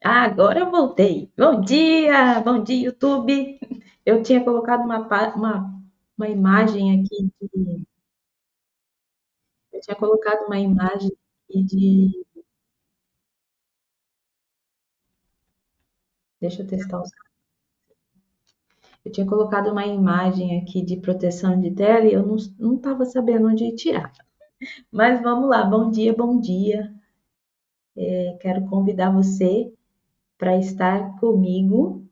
Ah, agora eu voltei. Bom dia, YouTube. Eu tinha colocado uma imagem aqui eu tinha colocado uma imagem aqui deixa eu testar os. Eu tinha colocado uma imagem aqui de proteção de tela e eu não estava sabendo onde tirar. Mas vamos lá, bom dia, bom dia. Quero convidar você para estar comigo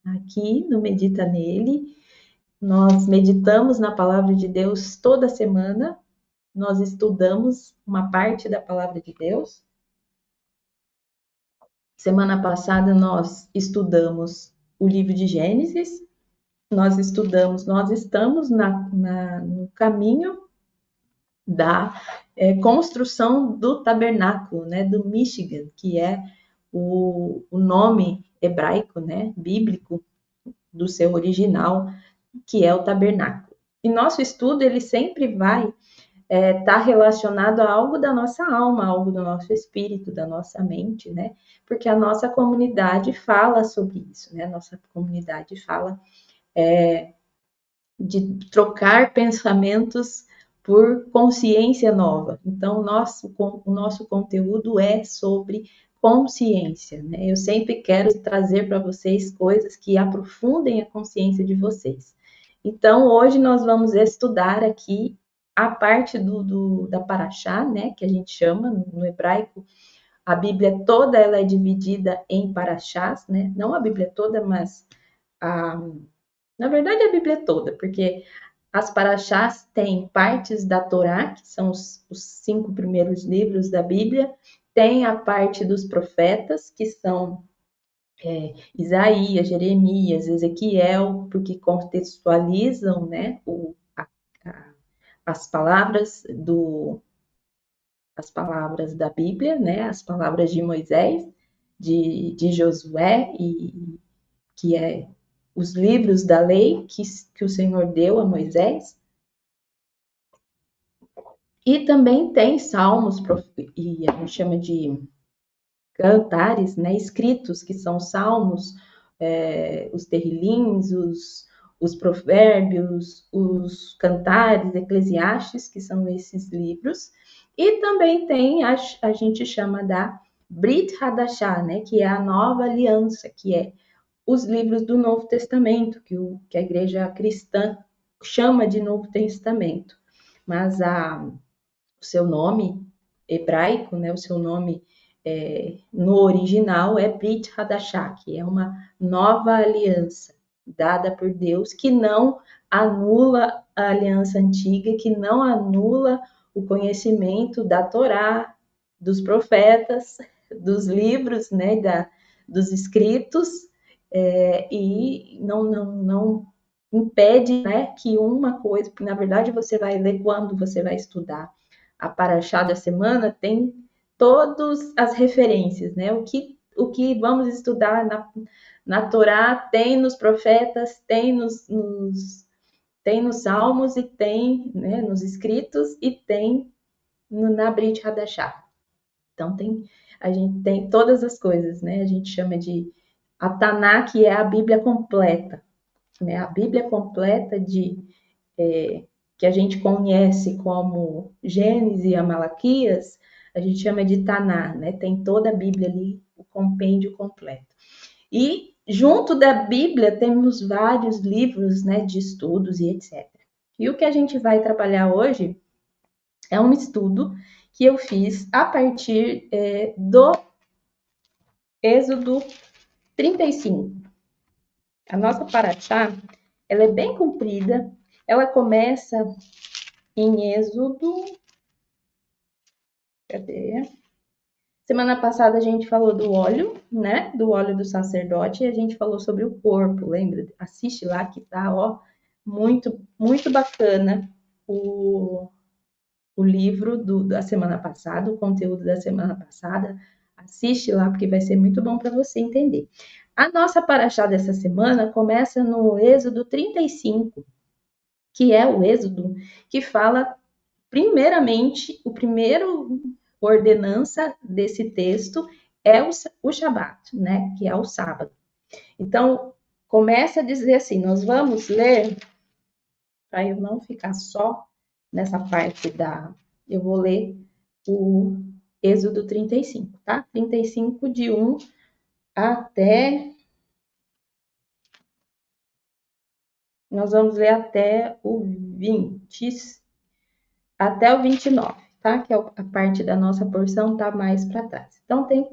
aqui no Medita Nele. Nós meditamos na palavra de Deus toda semana. Nós estudamos uma parte da palavra de Deus. Semana passada nós estudamos o livro de Gênesis, nós estamos no caminho da construção do tabernáculo, né, do Michigan, que é o nome hebraico, né, bíblico do seu original, que é o tabernáculo. E nosso estudo ele sempre vai está relacionado a algo da nossa alma, algo do nosso espírito, da nossa mente, né? Porque a nossa comunidade fala sobre isso, né? A nossa comunidade fala de trocar pensamentos por consciência nova. Então, o nosso conteúdo é sobre consciência, né? Eu sempre quero trazer para vocês coisas que aprofundem a consciência de vocês. Então, hoje nós vamos estudar aqui a parte da Paraxá, né, que a gente chama no hebraico. A Bíblia toda ela é dividida em Paraxás, né? Não a Bíblia toda, mas a, na verdade a Bíblia toda, porque as Paraxás têm partes da Torá, que são os 5 primeiros livros da Bíblia, tem a parte dos profetas, que são Isaías, Jeremias, Ezequiel, porque contextualizam, né, as palavras as palavras da Bíblia, né, as palavras de Moisés, de Josué, e que é os livros da lei que o Senhor deu a Moisés. E também tem salmos, e a gente chama de cantares, né, escritos, que são salmos, os terrilins, os provérbios, os cantares, eclesiastes, que são esses livros. E também tem, a gente chama da Brit Hadashah, né, que é a nova aliança, que é os livros do Novo Testamento, que a igreja cristã chama de Novo Testamento. Mas o seu nome hebraico, né, o seu nome no original é Brit Hadashah, que é uma nova aliança dada por Deus, que não anula a aliança antiga, que não anula o conhecimento da Torá, dos profetas, dos livros, né, dos escritos, e não impede, né, que uma coisa, porque na verdade você vai ler quando você vai estudar a Paraxá da semana, tem todas as referências, né? O que vamos estudar na Torá tem nos profetas, tem tem nos salmos e tem, né, nos escritos e tem na Brit Hadashah. Então a gente tem todas as coisas, né? A gente chama de a Taná, que é a Bíblia completa, né? A Bíblia completa que a gente conhece como Gênesis e Malaquias, a gente chama de Taná, né? Tem toda a Bíblia ali, o compêndio completo. E junto da Bíblia temos vários livros, né, de estudos e etc. E o que a gente vai trabalhar hoje é um estudo que eu fiz a partir do Êxodo 35. A nossa paraxá, ela é bem comprida, ela começa em Êxodo. Cadê? Semana passada a gente falou do óleo, né? Do óleo do sacerdote, e a gente falou sobre o corpo, lembra? Assiste lá que tá, ó, muito, muito bacana o, o livro da semana passada, o conteúdo da semana passada. Assiste lá, porque vai ser muito bom para você entender. A nossa paraxá dessa semana começa no Êxodo 35, que é o Êxodo que fala, primeiramente, o primeiro ordenança desse texto é o Shabat, né? Que é o sábado. Então, começa a dizer assim, nós vamos ler, para eu não ficar só nessa parte eu vou ler o Êxodo 35, tá? 35 de 1 até, nós vamos ler até o 29, tá? Que é a parte da nossa porção tá mais para trás. Então tem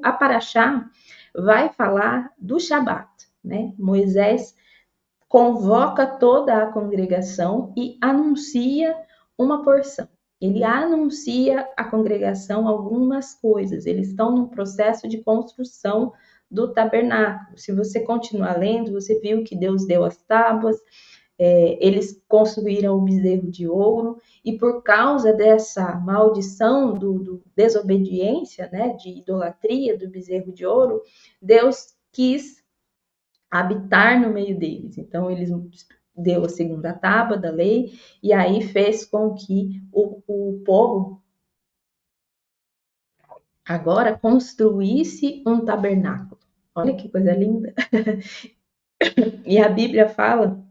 a Paraxá vai falar do Shabat, né? Moisés convoca toda a congregação e anuncia uma porção. Ele anuncia à congregação algumas coisas. Eles estão num processo de construção do tabernáculo. Se você continuar lendo, você viu que Deus deu as tábuas, eles construíram o bezerro de ouro, e por causa dessa maldição do desobediência, né, de idolatria do bezerro de ouro, Deus quis habitar no meio deles. Então, eles deu a segunda tábua da lei, e aí fez com que o povo agora construísse um tabernáculo. Olha que coisa linda! E a Bíblia fala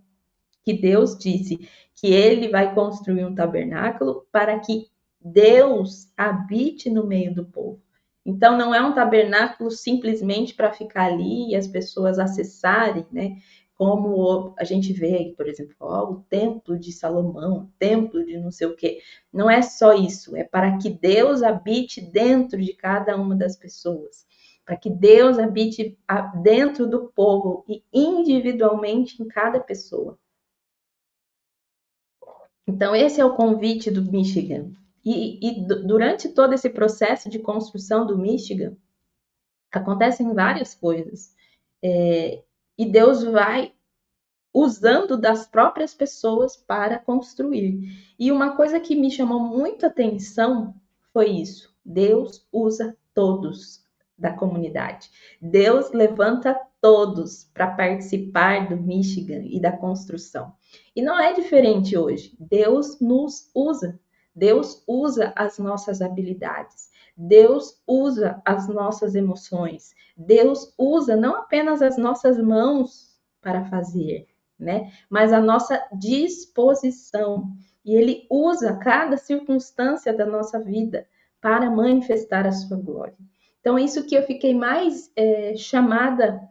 que Deus disse que ele vai construir um tabernáculo para que Deus habite no meio do povo. Então, não é um tabernáculo simplesmente para ficar ali e as pessoas acessarem, né? Como a gente vê aí, por exemplo, o templo de Salomão, o templo de não sei o quê. Não é só isso, é para que Deus habite dentro de cada uma das pessoas, para que Deus habite dentro do povo e individualmente em cada pessoa. Então, esse é o convite do Michigan. E durante todo esse processo de construção do Michigan, acontecem várias coisas. E Deus vai usando das próprias pessoas para construir. E uma coisa que me chamou muita atenção foi isso. Deus usa todos da comunidade. Deus levanta todos para participar do Michigan e da construção. E não é diferente hoje. Deus nos usa. Deus usa as nossas habilidades. Deus usa as nossas emoções. Deus usa não apenas as nossas mãos para fazer, né? Mas a nossa disposição. E ele usa cada circunstância da nossa vida para manifestar a sua glória. Então, isso que eu fiquei mais chamada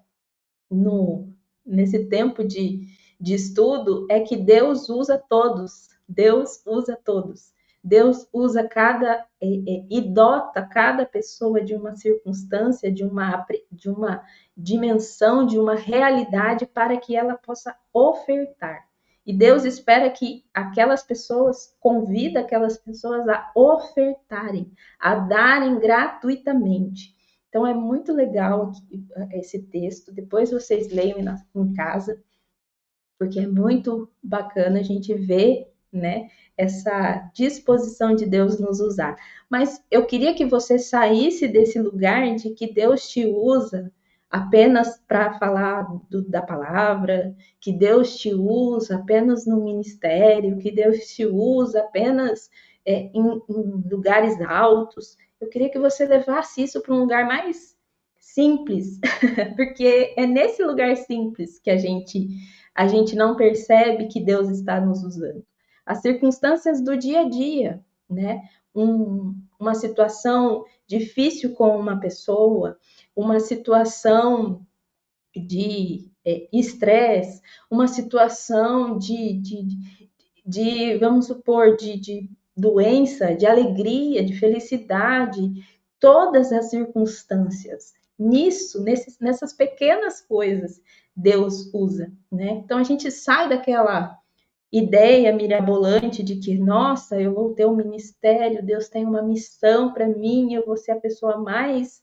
nesse tempo de estudo é que Deus usa todos. Deus usa todos. Deus usa e dota cada pessoa de uma circunstância, de uma dimensão, de uma realidade para que ela possa ofertar. E Deus espera que convida aquelas pessoas a ofertarem, a darem gratuitamente. Então é muito legal esse texto. Depois vocês leiam em casa, porque é muito bacana a gente ver, né, essa disposição de Deus nos usar. Mas eu queria que você saísse desse lugar de que Deus te usa apenas para falar da palavra, que Deus te usa apenas no ministério, que Deus te usa apenas em lugares altos. Eu queria que você levasse isso para um lugar mais simples, porque é nesse lugar simples que a gente não percebe que Deus está nos usando. As circunstâncias do dia a dia, né? Uma situação difícil com uma pessoa, uma situação de estresse, uma situação vamos supor, de doença, de alegria, de felicidade, todas as circunstâncias. Nessas pequenas coisas, Deus usa, né? Então a gente sai daquela ideia mirabolante de que, nossa, eu vou ter um ministério, Deus tem uma missão para mim, eu vou ser a pessoa mais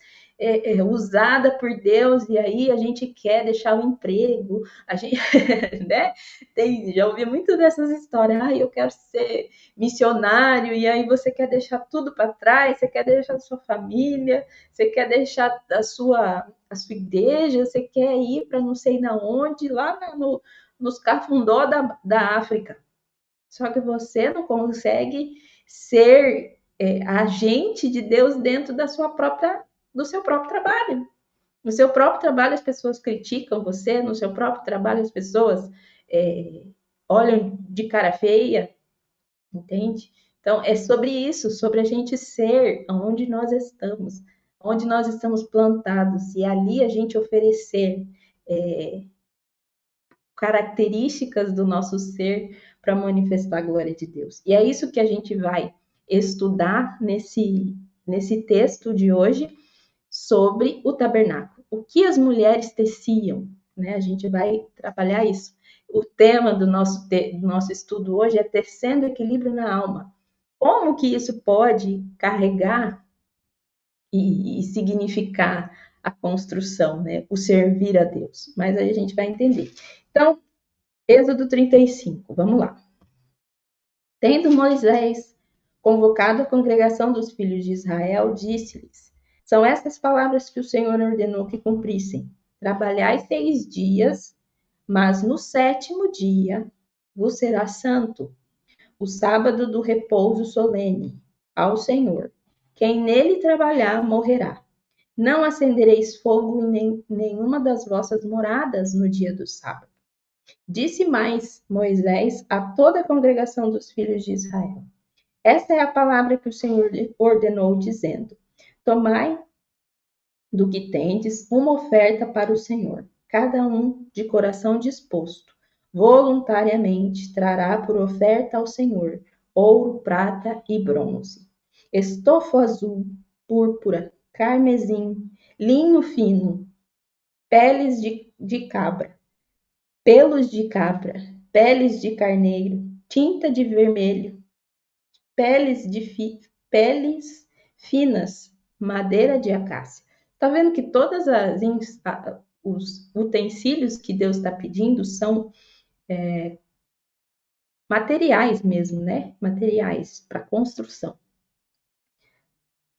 usada por Deus, e aí a gente quer deixar o emprego, a gente, né? Já ouvi muito dessas histórias, eu quero ser missionário, e aí você quer deixar tudo para trás, você quer deixar a sua família, você quer deixar a sua igreja, você quer ir para não sei na onde, lá nos cafundó da África. Só que você não consegue ser agente de Deus dentro da sua própria do seu próprio trabalho. No seu próprio trabalho, as pessoas criticam você, no seu próprio trabalho, as pessoas olham de cara feia, entende? Então, é sobre isso, sobre a gente ser onde nós estamos plantados, e ali a gente oferecer características do nosso ser para manifestar a glória de Deus. E é isso que a gente vai estudar nesse texto de hoje sobre o tabernáculo. O que as mulheres teciam, né? A gente vai trabalhar isso. O tema do nosso estudo hoje é tecendo equilíbrio na alma. Como que isso pode carregar e significar a construção, né? O servir a Deus. Mas aí a gente vai entender. Então, Êxodo 35, vamos lá. Tendo Moisés convocado a congregação dos filhos de Israel, disse-lhes: São estas palavras que o Senhor ordenou que cumprissem. Trabalhai 6 dias, mas no 7º dia vos será santo, o sábado do repouso solene ao Senhor. Quem nele trabalhar morrerá. Não acendereis fogo em nenhuma das vossas moradas no dia do sábado. Disse mais Moisés a toda a congregação dos filhos de Israel: Esta é a palavra que o Senhor ordenou, dizendo: Tomai do que tendes uma oferta para o Senhor. Cada um de coração disposto, voluntariamente, trará por oferta ao Senhor ouro, prata e bronze, estofo azul, púrpura, carmesim, linho fino, peles de cabra, pelos de cabra, peles de carneiro, tinta de vermelho, peles finas, madeira de acácia. Tá vendo que todas os utensílios que Deus está pedindo são materiais mesmo, né? Materiais para construção.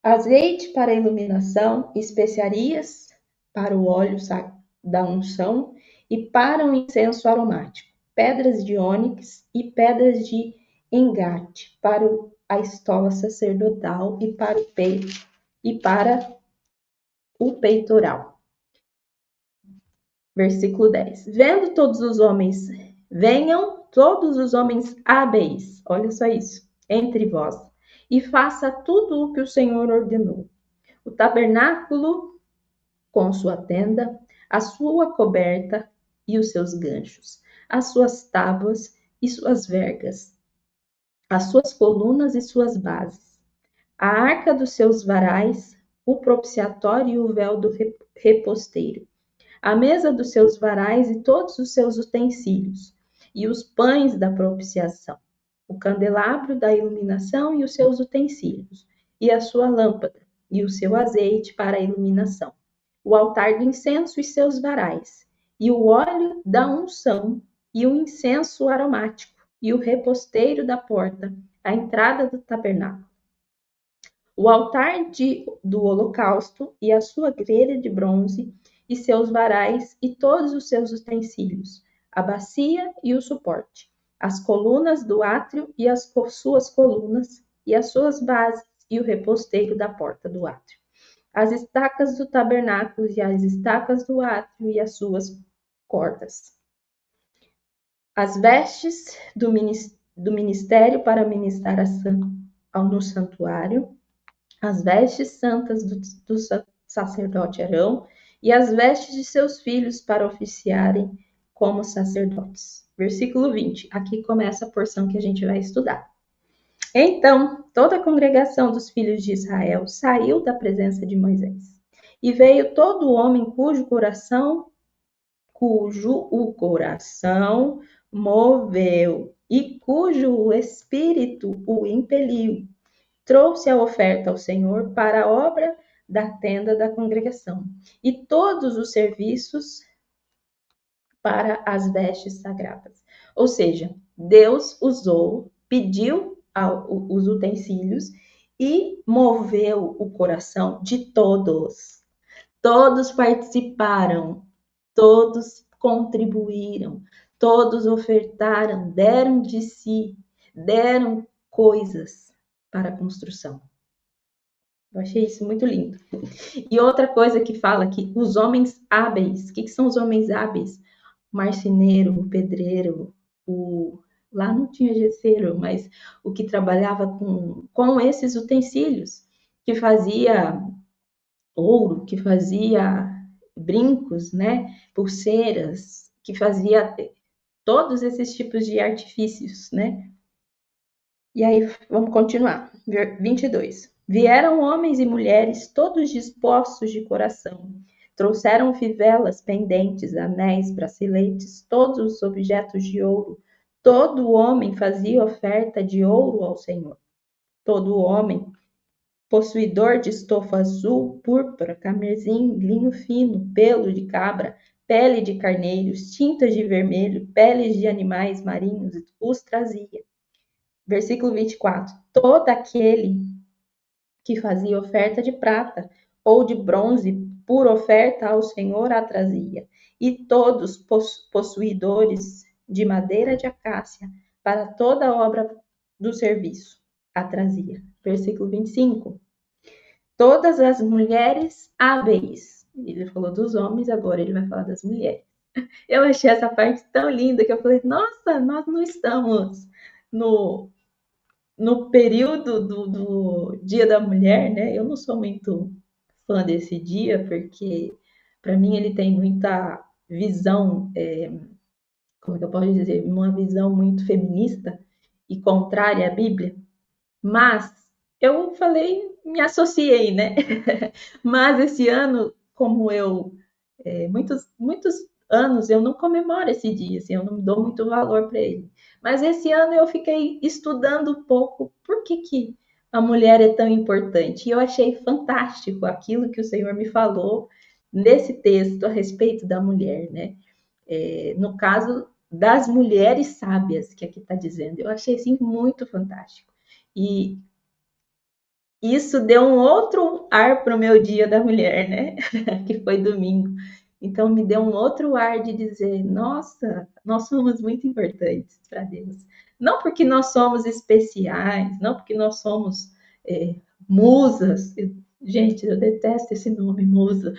Azeite para iluminação, especiarias para o óleo da unção e para um incenso aromático, pedras de ônix e pedras de engate para a estola sacerdotal e para o peito e para o peitoral. Versículo 10. Venham todos os homens hábeis, olha só isso, entre vós, e faça tudo o que o Senhor ordenou. O tabernáculo com sua tenda, a sua coberta e os seus ganchos, as suas tábuas e suas vergas, as suas colunas e suas bases, a arca dos seus varais, o propiciatório e o véu do reposteiro, a mesa dos seus varais e todos os seus utensílios, e os pães da propiciação, o candelabro da iluminação e os seus utensílios, e a sua lâmpada, e o seu azeite para a iluminação, o altar do incenso e seus varais, e o óleo da unção, e o incenso aromático, e o reposteiro da porta, a entrada do tabernáculo, o altar do holocausto e a sua grelha de bronze, e seus varais e todos os seus utensílios, a bacia e o suporte, as colunas do átrio e as suas colunas, e as suas bases, e o reposteiro da porta do átrio, as estacas do tabernáculo e as estacas do átrio e as suas cordas, as vestes do ministério para ministrar no santuário, as vestes santas do sacerdote Arão e as vestes de seus filhos para oficiarem como sacerdotes. Versículo 20. Aqui começa a porção que a gente vai estudar. Então, toda a congregação dos filhos de Israel saiu da presença de Moisés. E veio todo homem cujo o coração moveu e cujo espírito o impeliu. Trouxe a oferta ao Senhor para a obra da tenda da congregação e todos os serviços para as vestes sagradas. Ou seja, Deus pediu os utensílios e moveu o coração de todos. Todos participaram, todos contribuíram, todos ofertaram, deram de si, deram coisas para a construção. Eu achei isso muito lindo. E outra coisa que fala que os homens hábeis, o que são os homens hábeis? O marceneiro, o pedreiro, lá não tinha gesseiro, mas o que trabalhava com esses utensílios, que fazia ouro, que fazia brincos, né? Pulseiras, que fazia todos esses tipos de artifícios, né? E aí, vamos continuar. 22. Vieram homens e mulheres, todos dispostos de coração. Trouxeram fivelas, pendentes, anéis, braceletes, todos os objetos de ouro. Todo homem fazia oferta de ouro ao Senhor. Todo homem, possuidor de estofa azul, púrpura, carmesim, linho fino, pelo de cabra, pele de carneiros, tintas de vermelho, peles de animais marinhos, os trazia. Versículo 24. Todo aquele que fazia oferta de prata ou de bronze por oferta ao Senhor a trazia, e todos possuidores de madeira de acácia para toda a obra do serviço a trazia. Versículo 25. Todas as mulheres hábeis. Ele falou dos homens, agora ele vai falar das mulheres. Eu achei essa parte tão linda que eu falei, nossa, nós não estamos no período do Dia da Mulher, né? Eu não sou muito fã desse dia, porque para mim ele tem muita visão, como é que eu posso dizer, uma visão muito feminista e contrária à Bíblia. Mas eu falei, me associei, né? Mas esse ano, como muitos anos eu não comemoro esse dia, assim, eu não dou muito valor para ele. Mas esse ano eu fiquei estudando um pouco por que a mulher é tão importante. E eu achei fantástico aquilo que o Senhor me falou nesse texto a respeito da mulher, né? No caso das mulheres sábias, que aqui está dizendo. Eu achei assim muito fantástico. E isso deu um outro ar para o meu dia da mulher, né? Que foi domingo. Então me deu um outro ar de dizer, nossa, nós somos muito importantes para Deus. Não porque nós somos especiais, não porque nós somos musas. Gente, eu detesto esse nome, musa.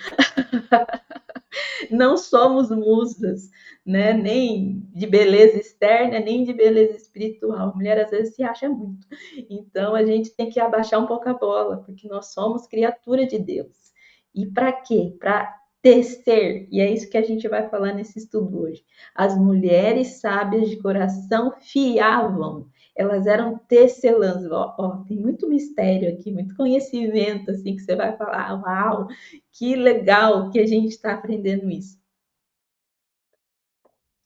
Não somos musas, né? Nem de beleza externa, nem de beleza espiritual. A mulher às vezes se acha muito. Então a gente tem que abaixar um pouco a bola, porque nós somos criatura de Deus. E para quê? Para tecer, e é isso que a gente vai falar nesse estudo hoje. As mulheres sábias de coração fiavam, elas eram tecelãs. Tem muito mistério aqui, muito conhecimento, assim, que você vai falar, uau, que legal que a gente está aprendendo isso.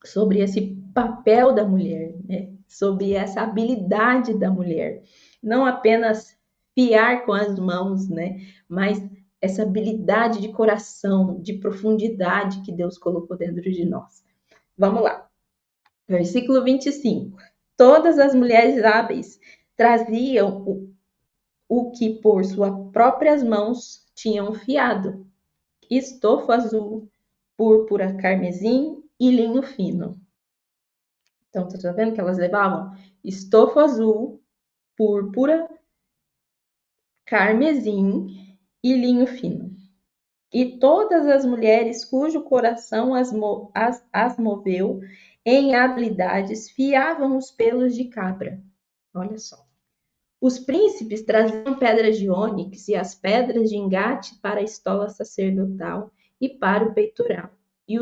Sobre esse papel da mulher, né? Sobre essa habilidade da mulher. Não apenas fiar com as mãos, né? Mas essa habilidade de coração, de profundidade que Deus colocou dentro de nós. Vamos lá. Versículo 25. Todas as mulheres hábeis traziam o que por suas próprias mãos tinham fiado. Estofa azul, púrpura carmesim e linho fino. Então, tá vendo que elas levavam estofa azul, púrpura, carmesim e linho fino. E todas as mulheres cujo coração as moveu em habilidades fiavam os pelos de cabra. Olha só. Os príncipes traziam pedras de ônix e as pedras de engate para a estola sacerdotal e para o peitoral, e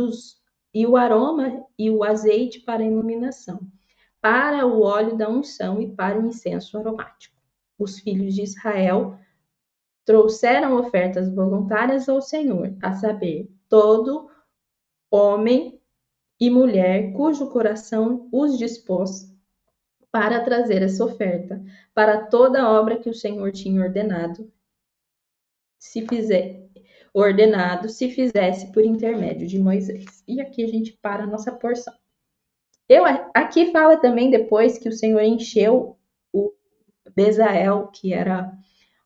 o aroma e o azeite para a iluminação, para o óleo da unção e para o incenso aromático. Os filhos de Israel trouxeram ofertas voluntárias ao Senhor, a saber, todo homem e mulher cujo coração os dispôs para trazer essa oferta, para toda a obra que o Senhor tinha ordenado se fizesse por intermédio de Moisés. E aqui a gente para a nossa porção. Aqui fala também depois que o Senhor encheu o Bezael, que era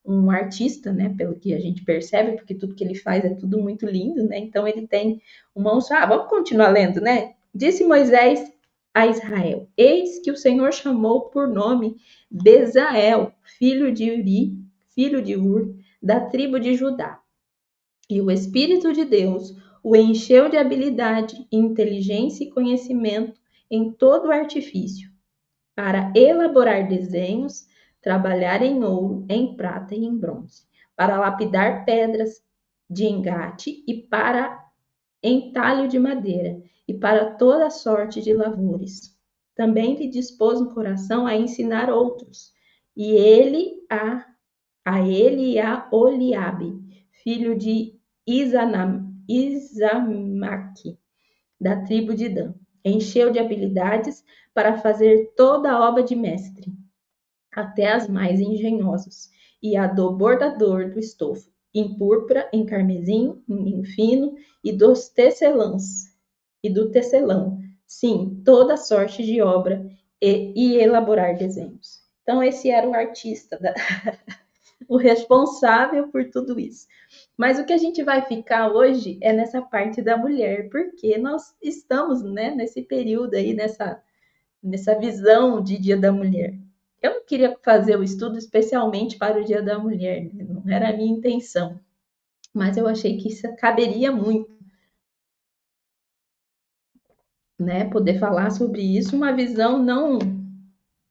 um artista, né, pelo que a gente percebe, porque tudo que ele faz é tudo muito lindo, né? Então ele tem uma unção. Vamos continuar lendo, né? Disse Moisés a Israel: Eis que o Senhor chamou por nome Bezael, filho de Uri, filho de Ur, da tribo de Judá. E o Espírito de Deus o encheu de habilidade, inteligência e conhecimento em todo o artifício, para elaborar desenhos, trabalhar em ouro, em prata e em bronze, para lapidar pedras de engate e para entalho de madeira, e para toda sorte de lavores. Também lhe dispôs no coração a ensinar outros, e a ele e a Oliabe, filho de Isamaque, da tribo de Dan. Encheu de habilidades para fazer toda a obra de mestre, até as mais engenhosas, e a do bordador do estofo, em púrpura, em carmesim, em linho fino, e dos tecelãs, e do tecelão, sim, toda sorte de obra e elaborar desenhos. Então, esse era o artista, o responsável por tudo isso. Mas o que a gente vai ficar hoje é nessa parte da mulher, porque nós estamos, né, nesse período aí, nessa visão de Dia da Mulher. Eu não queria fazer o estudo especialmente para o Dia da Mulher, né? Não era a minha intenção, mas eu achei que isso caberia muito, né, poder falar sobre isso, uma visão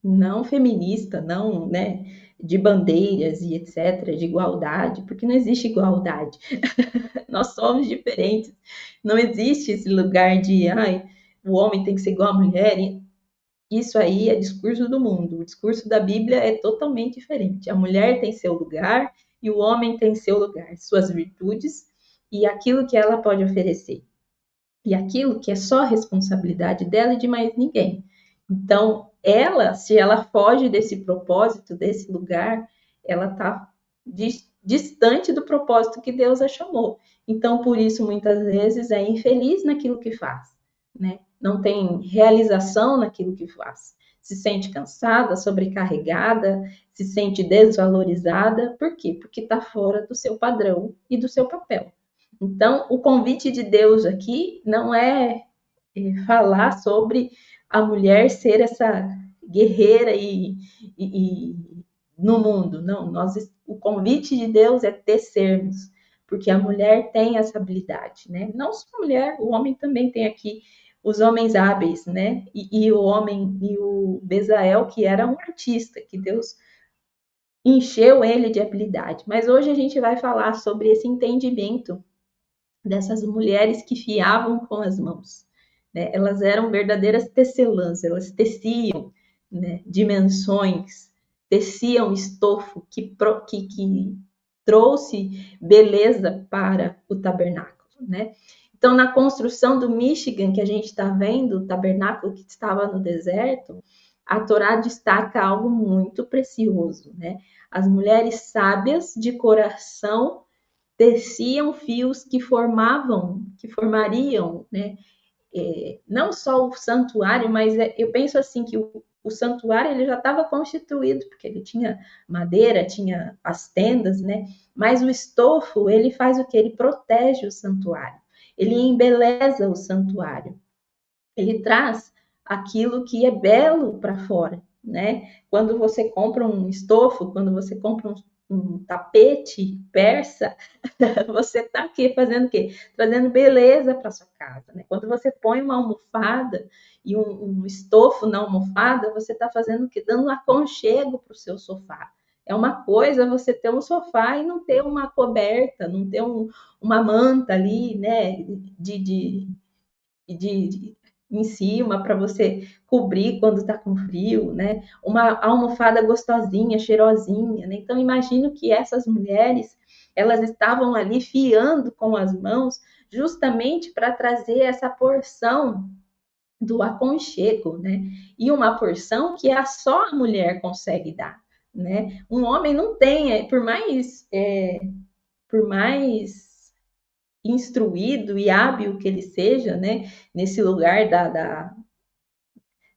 não feminista, não, né, de bandeiras e etc, de igualdade, porque não existe igualdade. Nós somos diferentes. Não existe esse lugar de, ai, o homem tem que ser igual à mulher. Isso aí é discurso do mundo. O discurso da Bíblia é totalmente diferente. A mulher tem seu lugar e o homem tem seu lugar, suas virtudes e aquilo que ela pode oferecer. E aquilo que é só responsabilidade dela e de mais ninguém. Então, ela, se ela foge desse propósito, desse lugar, ela está distante do propósito que Deus a chamou. Então, por isso, muitas vezes, é infeliz naquilo que faz, né? Não tem realização naquilo que faz. Se sente cansada, sobrecarregada, se sente desvalorizada. Por quê? Porque está fora do seu padrão e do seu papel. Então, o convite de Deus aqui não é falar sobre a mulher ser essa guerreira e no mundo. Não, o convite de Deus é tecermos, porque a mulher tem essa habilidade, né? Não só a mulher, o homem também tem aqui os homens hábeis, né? E o homem e o Bezael, que era um artista, que Deus encheu ele de habilidade. Mas hoje a gente vai falar sobre esse entendimento dessas mulheres que fiavam com as mãos, né? Elas eram verdadeiras tecelãs, elas teciam, né, dimensões, teciam estofo que trouxe beleza para o tabernáculo, né? Então, na construção do Michigan, que a gente está vendo, o tabernáculo que estava no deserto, a Torá destaca algo muito precioso, né? As mulheres sábias de coração teciam fios que formariam, né, não só o santuário, mas eu penso assim que o santuário ele já estava constituído, porque ele tinha madeira, tinha as tendas, né? Mas o estofo, ele faz o que? Ele protege o santuário, ele embeleza o santuário, ele traz aquilo que é belo para fora, né? Quando você compra um estofo, quando você compra um tapete persa, você está aqui fazendo o quê? Trazendo beleza para sua casa, né? Quando você põe uma almofada e um estofo na almofada, você está fazendo o quê? Dando um aconchego para o seu sofá. É uma coisa você ter um sofá e não ter uma coberta, não ter uma manta ali, né? De em cima para você cobrir quando está com frio, né? Uma almofada gostosinha, cheirosinha, né? Então imagino que essas mulheres elas estavam ali fiando com as mãos justamente para trazer essa porção do aconchego, né? E uma porção que só a mulher consegue dar, né? Um homem não tem, por mais instruído e hábil que ele seja, né, nesse lugar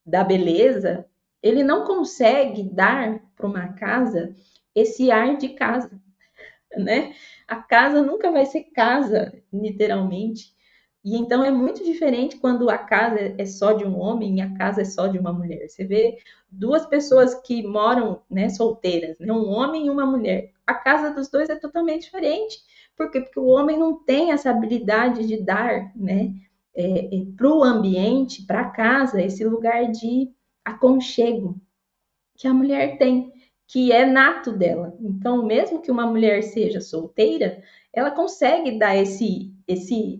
da beleza, ele não consegue dar para uma casa esse ar de casa, né? A casa nunca vai ser casa, literalmente, E então é muito diferente quando a casa é só de um homem e a casa é só de uma mulher. Você vê duas pessoas que moram, né, solteiras, né, um homem e uma mulher. A casa dos dois é totalmente diferente. Por quê? Porque o homem não tem essa habilidade de dar, né, para o ambiente, para a casa, esse lugar de aconchego que a mulher tem, que é nato dela. Então, mesmo que uma mulher seja solteira, ela consegue dar esse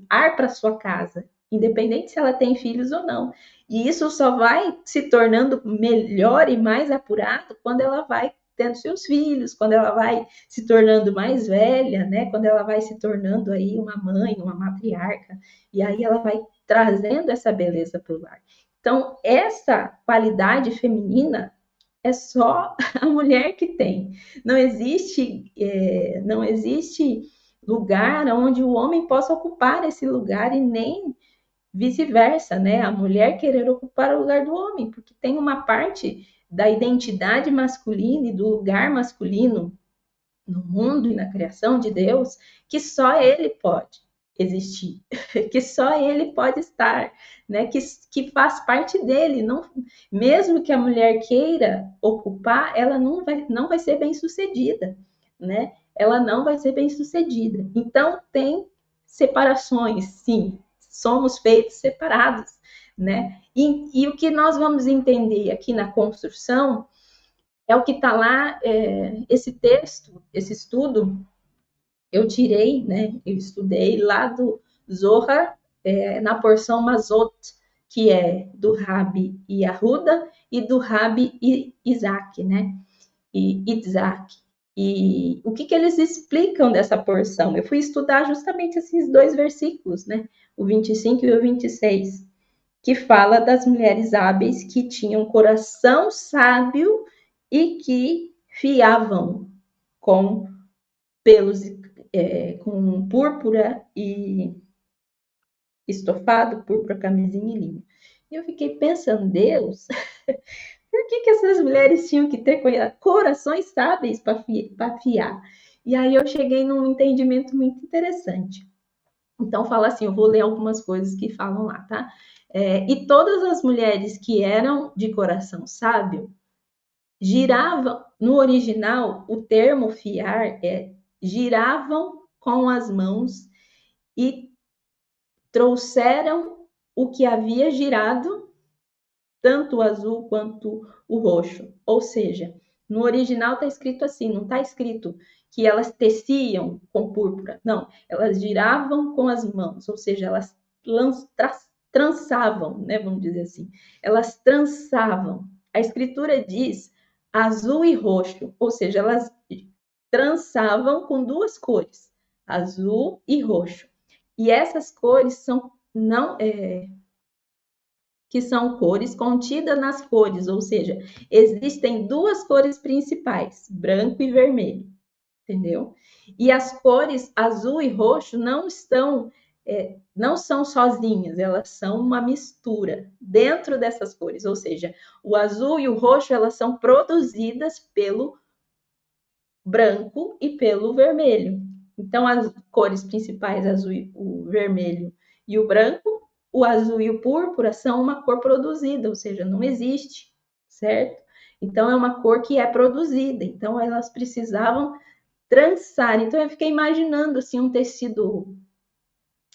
ar para sua casa, independente se ela tem filhos ou não. E isso só vai se tornando melhor e mais apurado quando ela vai tendo seus filhos, quando ela vai se tornando mais velha, né? Quando ela vai se tornando aí uma mãe, uma matriarca, e aí ela vai trazendo essa beleza para o lar. Então, essa qualidade feminina é só a mulher que tem. Não existe lugar onde o homem possa ocupar esse lugar e nem vice-versa, né? A mulher querer ocupar o lugar do homem, porque tem uma parte da identidade masculina e do lugar masculino no mundo e na criação de Deus que só ele pode existir, que só ele pode estar, né? Que faz parte dele, não, mesmo que a mulher queira ocupar, ela não vai ser bem sucedida, né? Ela não vai ser bem sucedida. Então tem separações, sim, somos feitos separados, né? E o que nós vamos entender aqui na construção é o que está lá, esse texto, esse estudo, eu tirei, né? Eu estudei lá do Zohar, na porção Mazot, que é do Rabi Yahuda e do Rabi Isaac, né? E Isaac. E o que eles explicam dessa porção? Eu fui estudar justamente esses dois versículos, né? O 25 e o 26, que fala das mulheres hábeis que tinham coração sábio e que fiavam com pelos, com púrpura e estofado, púrpura, camisinha e linho. E eu fiquei pensando, Deus, por que essas mulheres tinham que ter corações sábeis para fiar? E aí eu cheguei num entendimento muito interessante. Então fala assim, eu vou ler algumas coisas que falam lá, tá? E todas as mulheres que eram de coração sábio giravam, no original, o termo fiar giravam com as mãos e trouxeram o que havia girado, tanto o azul quanto o roxo. Ou seja, no original está escrito assim, não está escrito que elas teciam com púrpura. Não, elas giravam com as mãos, ou seja, elas trançavam, né, vamos dizer assim. Elas trançavam. A escritura diz azul e roxo, ou seja, elas trançavam com duas cores, azul e roxo. E essas cores são não que são cores contidas nas cores, ou seja, existem duas cores principais, branco e vermelho, entendeu? E as cores azul e roxo não são sozinhas, elas são uma mistura dentro dessas cores, ou seja, o azul e o roxo elas são produzidas pelo branco e pelo vermelho. Então, as cores principais, azul, o vermelho e o branco, o azul e o púrpura são uma cor produzida, ou seja, não existe, certo? Então, é uma cor que é produzida. Então, elas precisavam trançar. Então, eu fiquei imaginando assim um tecido,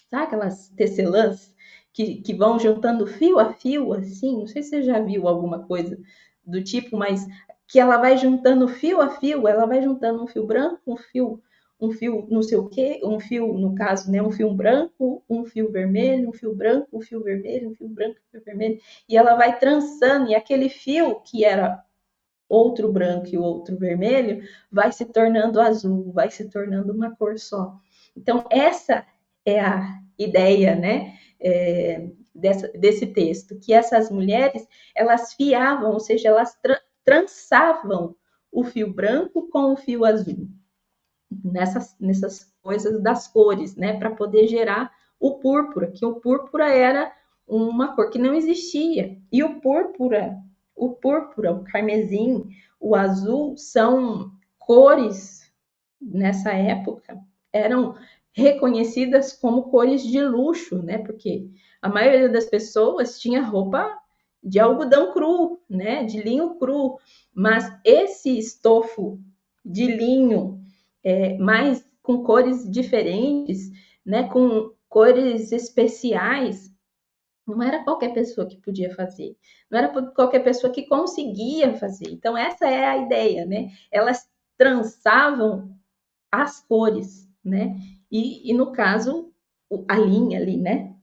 sabe aquelas tecelãs que vão juntando fio a fio, assim? Não sei se você já viu alguma coisa do tipo, mas que ela vai juntando fio a fio, ela vai juntando um fio branco, um fio não sei o quê, um fio, no caso, né, um fio branco, um fio vermelho, um fio branco, um fio vermelho, um fio branco, um fio vermelho, e ela vai trançando, e aquele fio que era outro branco e outro vermelho, vai se tornando azul, vai se tornando uma cor só. Então, essa é a ideia, né, desse texto, que essas mulheres, elas fiavam, ou seja, elas trançavam o fio branco com o fio azul, nessas coisas das cores, né, para poder gerar o púrpura, que o púrpura era uma cor que não existia. E o púrpura, o carmesim, o azul são cores nessa época eram reconhecidas como cores de luxo, né? Porque a maioria das pessoas tinha roupa de algodão cru, né? De linho cru, mas esse estofo de linho mais com cores diferentes, né? Com cores especiais, não era qualquer pessoa que podia fazer, não era qualquer pessoa que conseguia fazer. Então, essa é a ideia, né? Elas trançavam as cores, né? E no caso, a linha ali, né?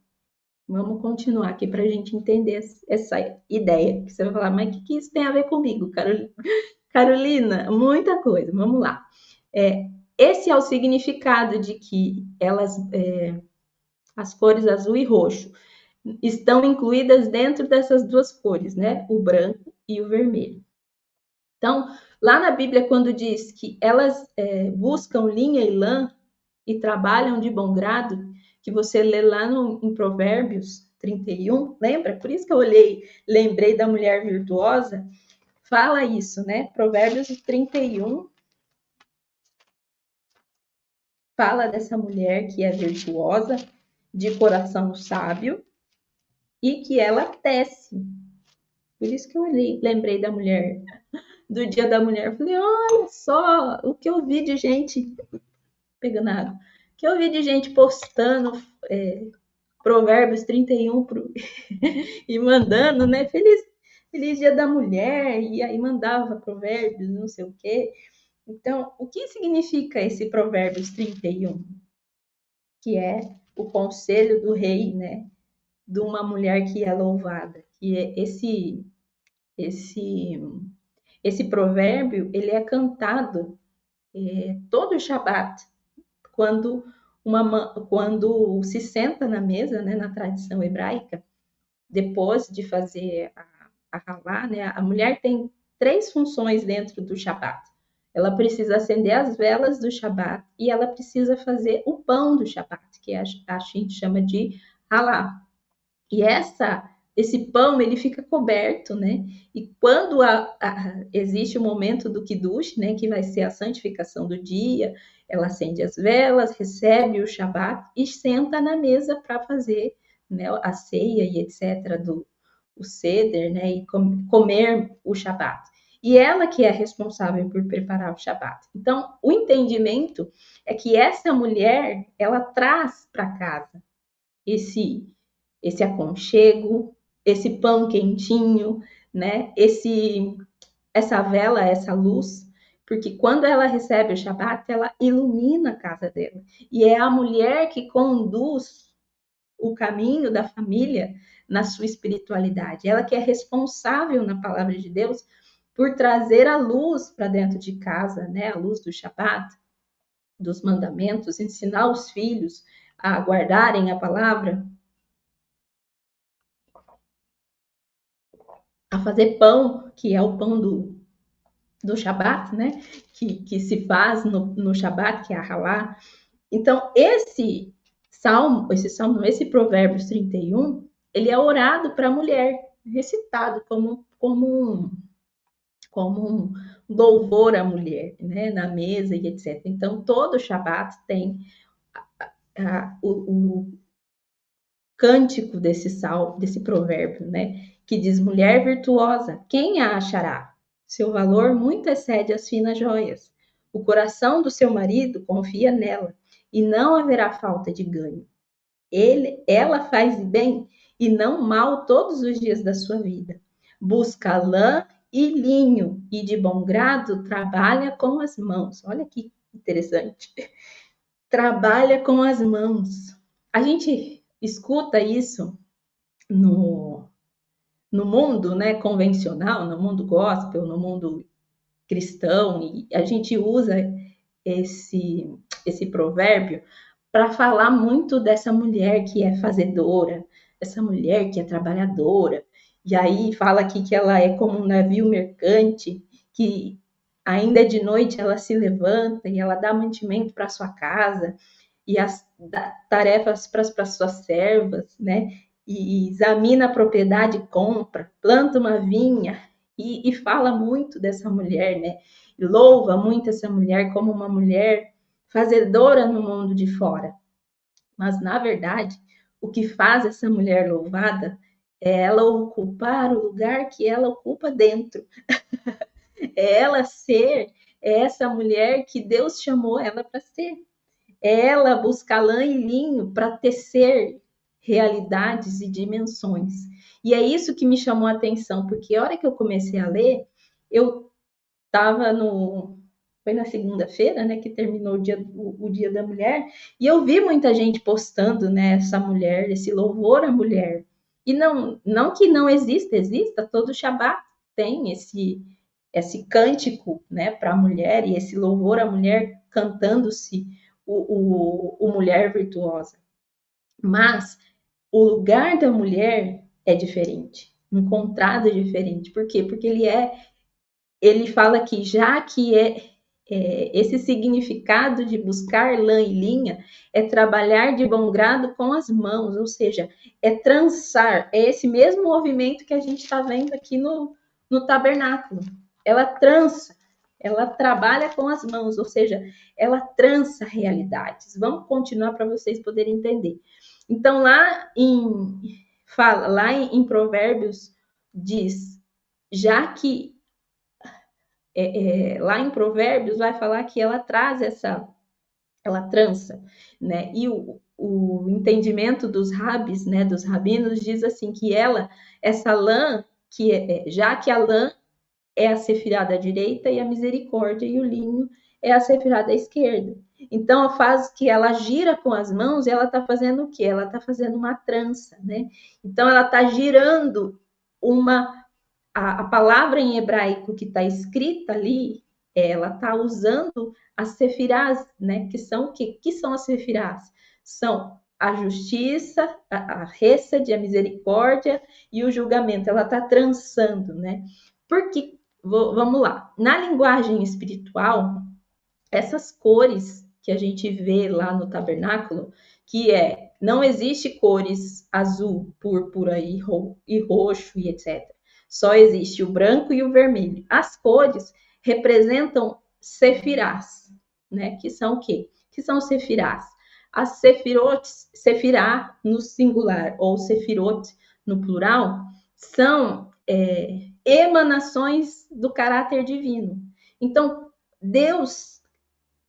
Vamos continuar aqui para a gente entender essa ideia. Que você vai falar, mas o que isso tem a ver comigo, Carolina? Muita coisa, vamos lá. Esse é o significado de que as cores azul e roxo estão incluídas dentro dessas duas cores, né? O branco e o vermelho. Então, lá na Bíblia, quando diz que elas buscam linha e lã e trabalham de bom grado, que você lê lá em Provérbios 31, lembra? Por isso que eu lembrei da mulher virtuosa, fala isso, né? Provérbios 31 fala dessa mulher que é virtuosa, de coração sábio, e que ela tece. Por isso que eu lembrei da mulher, do Dia da Mulher. Eu falei, olha só o que eu vi de gente pegando água, o que eu vi de gente postando Provérbios 31 e mandando, né? Feliz Dia da Mulher, e aí mandava Provérbios, não sei o quê. Então, o que significa esse Provérbios 31? Que é o conselho do rei, né? De uma mulher que é louvada. Que é esse provérbio, ele é cantado todo o Shabat, quando se senta na mesa, né, na tradição hebraica, depois de fazer a halá, né, a mulher tem 3 funções dentro do Shabat. Ela precisa acender as velas do Shabat e ela precisa fazer o pão do Shabat, que a gente chama de halá. E esse pão, ele fica coberto, né? E quando existe o momento do Kiddush, né, que vai ser a santificação do dia, ela acende as velas, recebe o Shabat e senta na mesa para fazer, né, a ceia e etc. o Seder, né, e comer o Shabat. E ela que é responsável por preparar o Shabat. Então, o entendimento é que essa mulher, ela traz para casa esse aconchego, esse pão quentinho, né? Essa vela, essa luz, porque quando ela recebe o Shabat, ela ilumina a casa dela. E é a mulher que conduz o caminho da família na sua espiritualidade. Ela que é responsável na palavra de Deus por trazer a luz para dentro de casa, né? A luz do Shabat, dos mandamentos, ensinar os filhos a guardarem a palavra, a fazer pão, que é o pão do Shabat, né? Que se faz no Shabat, que é a halá. Então, esse Provérbios 31, ele é orado para a mulher, recitado como um louvor à mulher, né? Na mesa e etc. Então, todo Shabat tem o cântico desse provérbio, né? Que diz: mulher virtuosa, quem a achará? Seu valor muito excede as finas joias. O coração do seu marido confia nela, e não haverá falta de ganho. Ela faz bem e não mal todos os dias da sua vida. Busca lã e linho, e de bom grado trabalha com as mãos. Olha que interessante. Trabalha com as mãos. A gente escuta isso no mundo, né, convencional, no mundo gospel, no mundo cristão, e a gente usa esse provérbio para falar muito dessa mulher que é fazedora, essa mulher que é trabalhadora. E aí fala aqui que ela é como um navio mercante, que ainda de noite ela se levanta e ela dá mantimento para sua casa e as tarefas para as suas servas, né? E examina a propriedade, compra, planta uma vinha e fala muito dessa mulher, né? E louva muito essa mulher como uma mulher fazedora no mundo de fora. Mas, na verdade, o que faz essa mulher louvada é ela ocupar o lugar que ela ocupa dentro. É ela ser essa mulher que Deus chamou ela para ser. É ela buscar lã e linho para tecer realidades e dimensões. E é isso que me chamou a atenção, porque a hora que eu comecei a ler, eu estava no. Foi na segunda-feira, né, que terminou o Dia da Mulher, e eu vi muita gente postando, né, essa mulher, esse louvor à mulher. E não que não exista, todo Shabat tem esse cântico, né, para a mulher, e esse louvor à mulher cantando-se o mulher virtuosa. Mas o lugar da mulher é diferente, encontrado é diferente. Por quê? Porque ele fala que já que esse significado de buscar lã e linha é trabalhar de bom grado com as mãos, ou seja, é trançar, é esse mesmo movimento que a gente está vendo aqui no tabernáculo. Ela trança, ela trabalha com as mãos, ou seja, ela trança realidades. Vamos continuar para vocês poderem entender. Então, lá em Provérbios diz, já que lá em Provérbios vai falar que ela traz ela trança, né? E o entendimento dos rabis, né, dos rabinos, diz assim que essa lã, já que a lã é a sefirá da direita e a misericórdia e o linho é a sefirá da esquerda. Então, faz que ela gira com as mãos e ela está fazendo o quê? Ela está fazendo uma trança, né? Então, ela está girando a palavra em hebraico que está escrita ali, ela está usando as sefirás, né? Que são as sefirás? São a justiça, a ressade, a misericórdia e o julgamento. Ela está trançando, né? Porque, vamos lá, na linguagem espiritual, essas cores que a gente vê lá no tabernáculo, não existe cores azul, púrpura e roxo e etc. Só existe o branco e o vermelho. As cores representam sefirás, né? Que são o quê? Que são sefirás? As sefirá no singular ou sefirot no plural, são emanações do caráter divino. Então, Deus,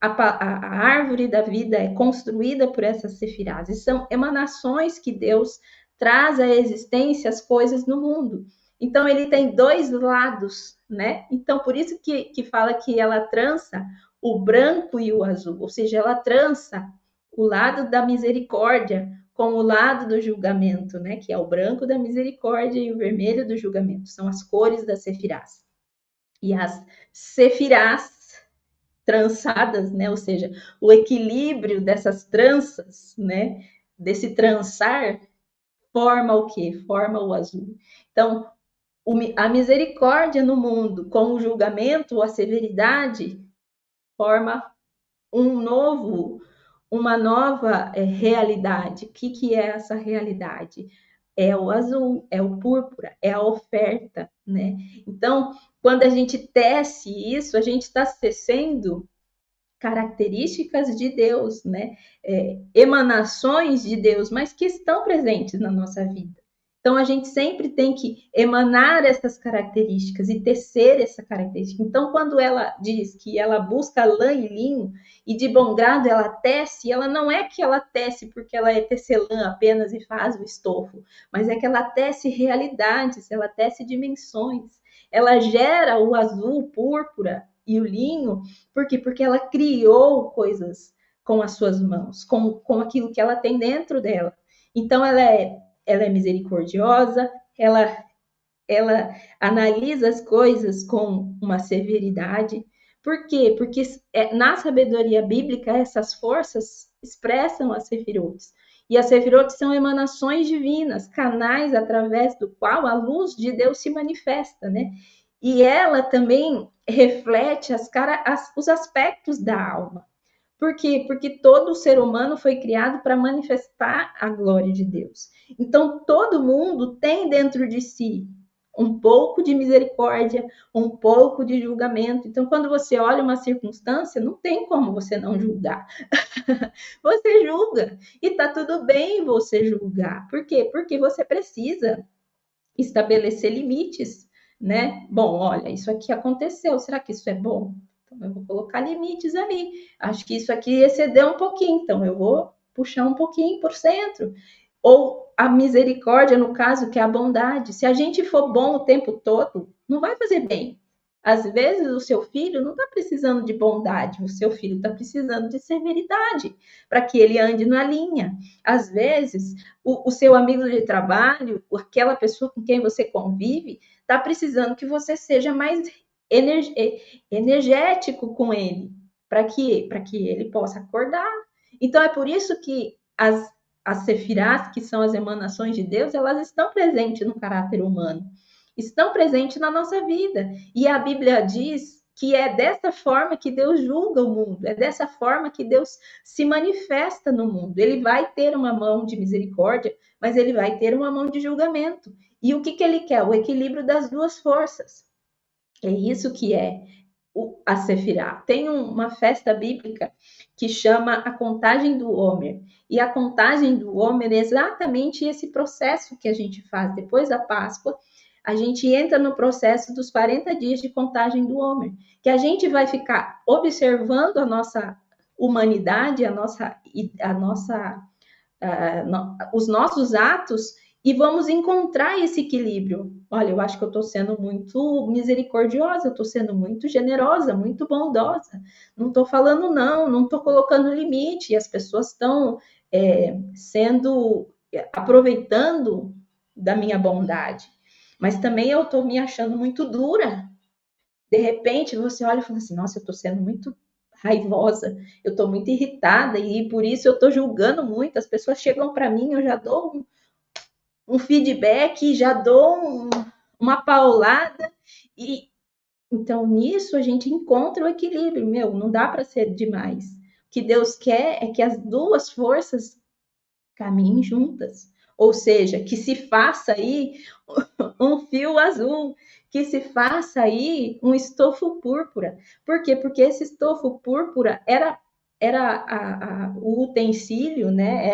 a árvore da vida é construída por essas sefirás, e são emanações que Deus traz à existência as coisas no mundo. Então, ele tem dois lados, né? Então, por isso que fala que ela trança o branco e o azul, ou seja, ela trança o lado da misericórdia com o lado do julgamento, né? Que é o branco da misericórdia e o vermelho do julgamento. São as cores das sefirás. E as sefirás trançadas, né? Ou seja, o equilíbrio dessas tranças, né? Desse trançar, forma o quê? Forma o azul. Então, a misericórdia no mundo com o julgamento, a severidade, forma uma nova realidade. O que é essa realidade? É o azul, é o púrpura, é a oferta, né? Então, quando a gente tece isso, a gente está tecendo características de Deus, né? Emanações de Deus, mas que estão presentes na nossa vida. Então, a gente sempre tem que emanar essas características e tecer essa característica. Então, quando ela diz que ela busca lã e linho e de bom grado ela tece, ela não é que ela tece porque ela é tecelã apenas e faz o estofo, mas é que ela tece realidades, ela tece dimensões. Ela gera o azul, o púrpura e o linho, por quê? Porque ela criou coisas com as suas mãos, com aquilo que ela tem dentro dela. Então, ela é misericordiosa, ela analisa as coisas com uma severidade. Por quê? Porque na sabedoria bíblica, essas forças expressam as sefirotes. E as sefirotes são emanações divinas, canais através do qual a luz de Deus se manifesta, né? E ela também reflete os aspectos da alma. Por quê? Porque todo ser humano foi criado para manifestar a glória de Deus. Então, todo mundo tem dentro de si um pouco de misericórdia, um pouco de julgamento. Então, quando você olha uma circunstância, não tem como você não julgar. Você julga e tá tudo bem você julgar. Por quê? Porque você precisa estabelecer limites, né? Bom, olha, isso aqui aconteceu, será que isso é bom? Então eu vou colocar limites ali. Acho que isso aqui excedeu um pouquinho, então eu vou puxar um pouquinho por centro. Ou a misericórdia, no caso, que é a bondade. Se a gente for bom o tempo todo, não vai fazer bem. Às vezes o seu filho não está precisando de bondade, o seu filho está precisando de severidade para que ele ande na linha. Às vezes o seu amigo de trabalho, aquela pessoa com quem você convive, está precisando que você seja mais energético com ele, para que ele possa acordar. Então é por isso que as sefirás, que são as emanações de Deus, elas estão presentes no caráter humano, estão presentes na nossa vida. E a Bíblia diz que é dessa forma que Deus julga o mundo, é dessa forma que Deus se manifesta no mundo. Ele vai ter uma mão de misericórdia, mas ele vai ter uma mão de julgamento. E o que ele quer? O equilíbrio das duas forças. É isso que é a Sefirá. Tem uma festa bíblica que chama a contagem do Homer. E a contagem do Homer é exatamente esse processo que a gente faz depois da Páscoa. A gente entra no processo dos 40 dias de contagem do Homer, que a gente vai ficar observando a nossa humanidade, os nossos atos e vamos encontrar esse equilíbrio. Olha, eu acho que eu estou sendo muito misericordiosa, eu estou sendo muito generosa, muito bondosa. Não estou falando não estou colocando limite. E as pessoas estão aproveitando da minha bondade. Mas também eu estou me achando muito dura. De repente, você olha e fala assim, nossa, eu estou sendo muito raivosa, eu estou muito irritada e por isso eu estou julgando muito. As pessoas chegam para mim, eu já dou um feedback, já dou uma paulada e então nisso a gente encontra o equilíbrio. Meu, não dá para ser demais. O que Deus quer é que as duas forças caminhem juntas, ou seja, que se faça aí um fio azul, que se faça aí um estofo púrpura. Por quê? Porque esse estofo púrpura era o utensílio, né?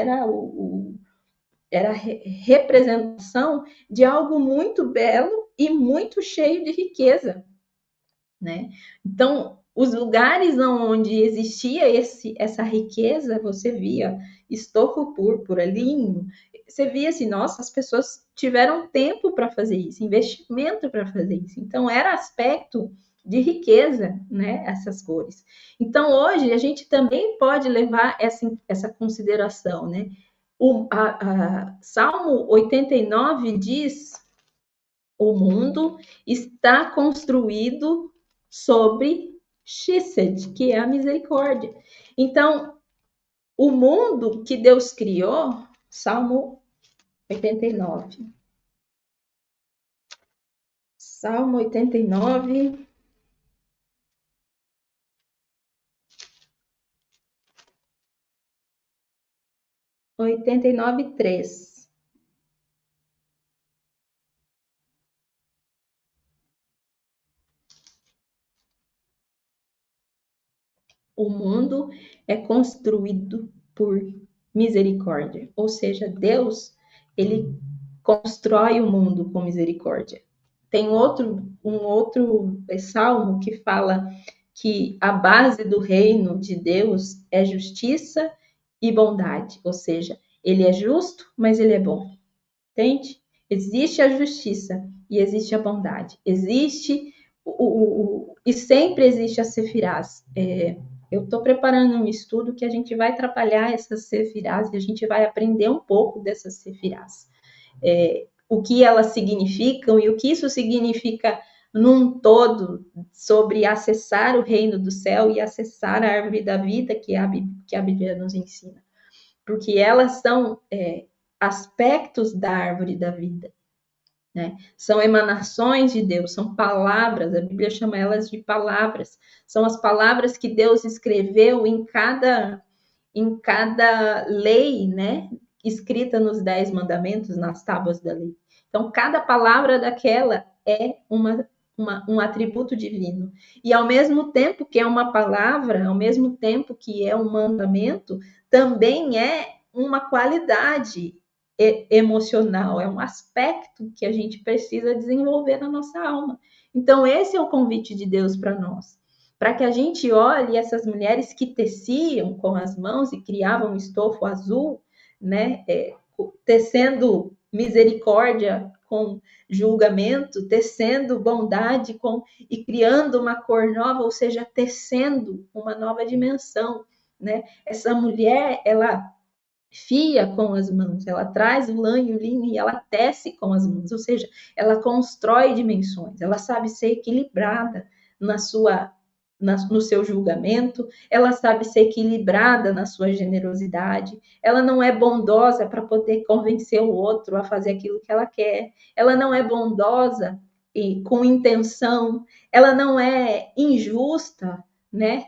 Era a representação de algo muito belo e muito cheio de riqueza, né? Então, os lugares onde existia essa riqueza, você via estofo púrpura, linho, você via assim, nossa, as pessoas tiveram tempo para fazer isso, investimento para fazer isso. Então, era aspecto de riqueza, né? Essas cores. Então, hoje, a gente também pode levar essa consideração, né? Salmo 89 diz: o mundo está construído sobre Chesed, que é a misericórdia. Então, o mundo que Deus criou, Salmo 89. Salmo 89. 89:3. O mundo é construído por misericórdia, ou seja, Deus, ele constrói o mundo com misericórdia. Tem um outro salmo que fala que a base do reino de Deus é justiça e bondade, ou seja, ele é justo, mas ele é bom. Entende? Existe a justiça e existe a bondade. Existe e sempre existe a sefirás. Eu estou preparando um estudo que a gente vai trabalhar essas sefirás e a gente vai aprender um pouco dessas sefirás. O que elas significam e o que isso significa num todo sobre acessar o reino do céu e acessar a árvore da vida que a Bíblia nos ensina. Porque elas são aspectos da árvore da vida, né? São emanações de Deus, são palavras, a Bíblia chama elas de palavras, são as palavras que Deus escreveu em cada lei, né? Escrita nos 10 mandamentos, nas tábuas da lei. Então, cada palavra daquela é um atributo divino. E ao mesmo tempo que é uma palavra, ao mesmo tempo que é um mandamento, também é uma qualidade emocional, é um aspecto que a gente precisa desenvolver na nossa alma. Então, esse é o convite de Deus para nós. Para que a gente olhe essas mulheres que teciam com as mãos e criavam um estofo azul, né? Tecendo misericórdia com julgamento, tecendo bondade e criando uma cor nova, ou seja, tecendo uma nova dimensão, né? Essa mulher, ela fia com as mãos, ela traz o lã e o linho e ela tece com as mãos, ou seja, ela constrói dimensões, ela sabe ser equilibrada no seu julgamento, ela sabe ser equilibrada na sua generosidade, ela não é bondosa para poder convencer o outro a fazer aquilo que ela quer, ela não é bondosa e com intenção, ela não é injusta, né?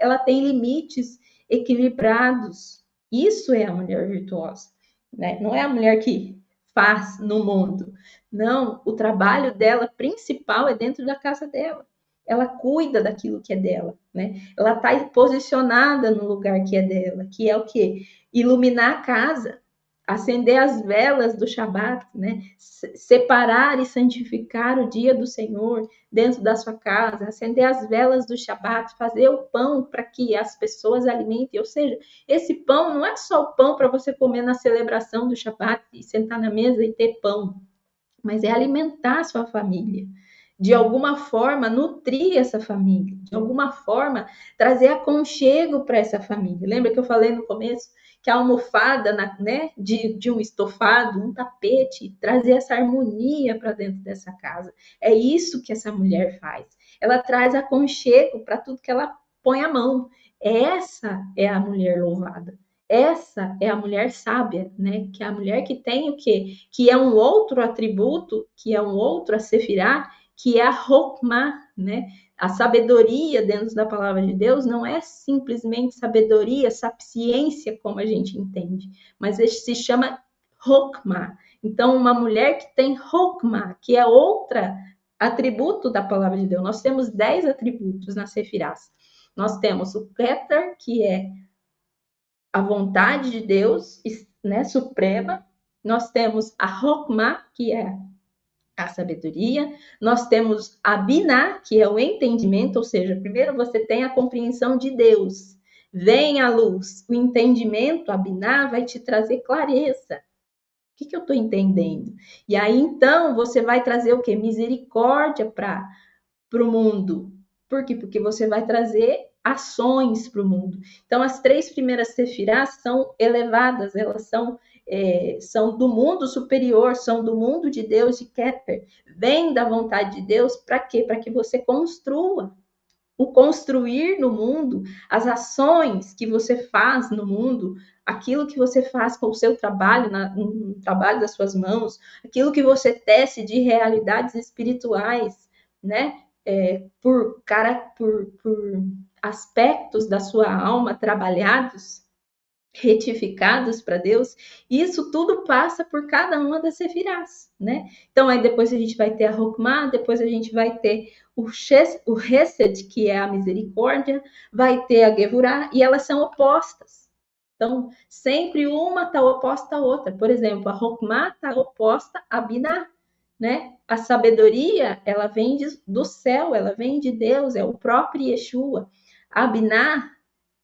Ela tem limites equilibrados. Isso é a mulher virtuosa, né? Não é a mulher que faz no mundo. Não, o trabalho dela principal é dentro da casa dela. Ela cuida daquilo que é dela, né? Ela está posicionada no lugar que é dela, que é o quê? Iluminar a casa, acender as velas do Shabat, né? Separar e santificar o dia do Senhor dentro da sua casa, acender as velas do Shabat, fazer o pão para que as pessoas alimentem, ou seja, esse pão não é só o pão para você comer na celebração do Shabat e sentar na mesa e ter pão, mas é alimentar a sua família. De alguma forma, nutrir essa família. De alguma forma, trazer aconchego para essa família. Lembra que eu falei no começo que a almofada, né, de um estofado, um tapete, trazer essa harmonia para dentro dessa casa. É isso que essa mulher faz. Ela traz aconchego para tudo que ela põe a mão. Essa é a mulher louvada. Essa é a mulher sábia, né? Que é a mulher que tem o quê? Que é um outro atributo, que é um outro a sefirá, que é a Hokmah, né? A sabedoria dentro da palavra de Deus não é simplesmente sabedoria, sapiência, como a gente entende, mas se chama Hokmah. Então, uma mulher que tem Hokmah, que é outra atributo da palavra de Deus. Nós temos 10 atributos na Sefirás. Nós temos o Keter, que é a vontade de Deus, né, suprema. Nós temos a Hokmah, que é a sabedoria. Nós temos a Biná, que é o entendimento, ou seja, primeiro você tem a compreensão de Deus. Vem a luz, o entendimento, a Biná, vai te trazer clareza. O que eu estou entendendo? E aí, então, você vai trazer o quê? Misericórdia para o mundo. Por quê? Porque você vai trazer ações para o mundo. Então, as 3 primeiras sefirás são elevadas, elas são do mundo superior, são do mundo de Deus, de Keter. Vem da vontade de Deus para quê? Para que você construa. O construir no mundo, as ações que você faz no mundo, aquilo que você faz com o seu trabalho, no trabalho das suas mãos, aquilo que você tece de realidades espirituais, né? Por aspectos da sua alma trabalhados, retificados para Deus, isso tudo passa por cada uma das sefirás, né? Então, aí depois a gente vai ter a Hokmah, depois a gente vai ter o Hesed, que é a misericórdia, vai ter a Gevurah, e elas são opostas. Então, sempre uma está oposta à outra. Por exemplo, a Hokmah está oposta à Binah, né? A sabedoria, ela vem do céu, ela vem de Deus, é o próprio Yeshua. A Binah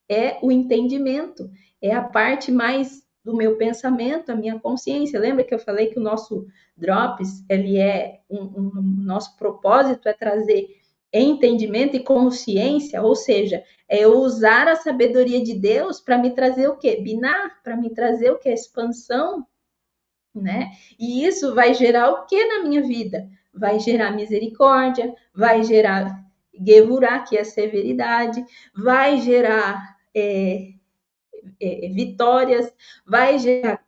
é o entendimento, é a parte mais do meu pensamento, a minha consciência. Lembra que eu falei que o nosso Drops, ele é nosso propósito é trazer entendimento e consciência, ou seja, é eu usar a sabedoria de Deus para me trazer o quê? Binar, para me trazer o quê? Expansão, né? E isso vai gerar o que na minha vida? Vai gerar misericórdia, vai gerar Gevurah, que é severidade, vai gerar vitórias, vai gerar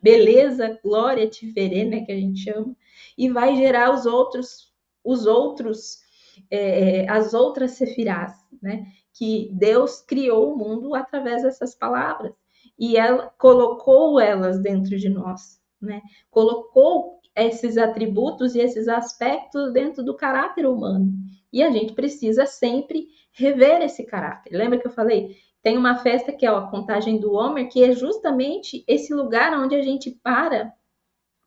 beleza, glória, tiverê, né, que a gente chama, e vai gerar as outras sefirás, né, que Deus criou o mundo através dessas palavras, e ela colocou elas dentro de nós, né, colocou esses atributos e esses aspectos dentro do caráter humano. E a gente precisa sempre rever esse caráter. Lembra que eu falei? Tem uma festa que é a contagem do Homer, que é justamente esse lugar onde a gente para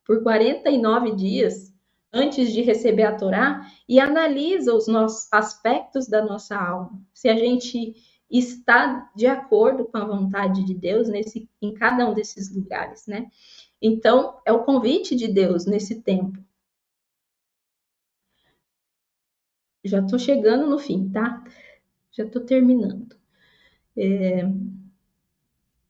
por 49 dias antes de receber a Torá e analisa os nossos aspectos da nossa alma. Se a gente está de acordo com a vontade de Deus em cada um desses lugares, né? Então, é o convite de Deus nesse tempo. Já estou chegando no fim, tá? Já estou terminando.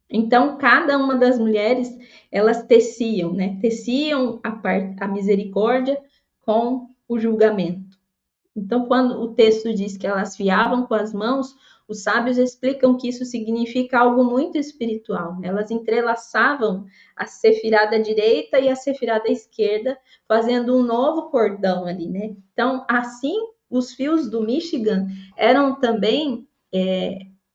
Então, cada uma das mulheres, elas teciam, né? Teciam a misericórdia com o julgamento. Então, quando o texto diz que elas fiavam com as mãos, os sábios explicam que isso significa algo muito espiritual. Elas entrelaçavam a sefirá da direita e a sefirá da esquerda, fazendo um novo cordão ali, né? Então, assim, os fios do Michigan eram também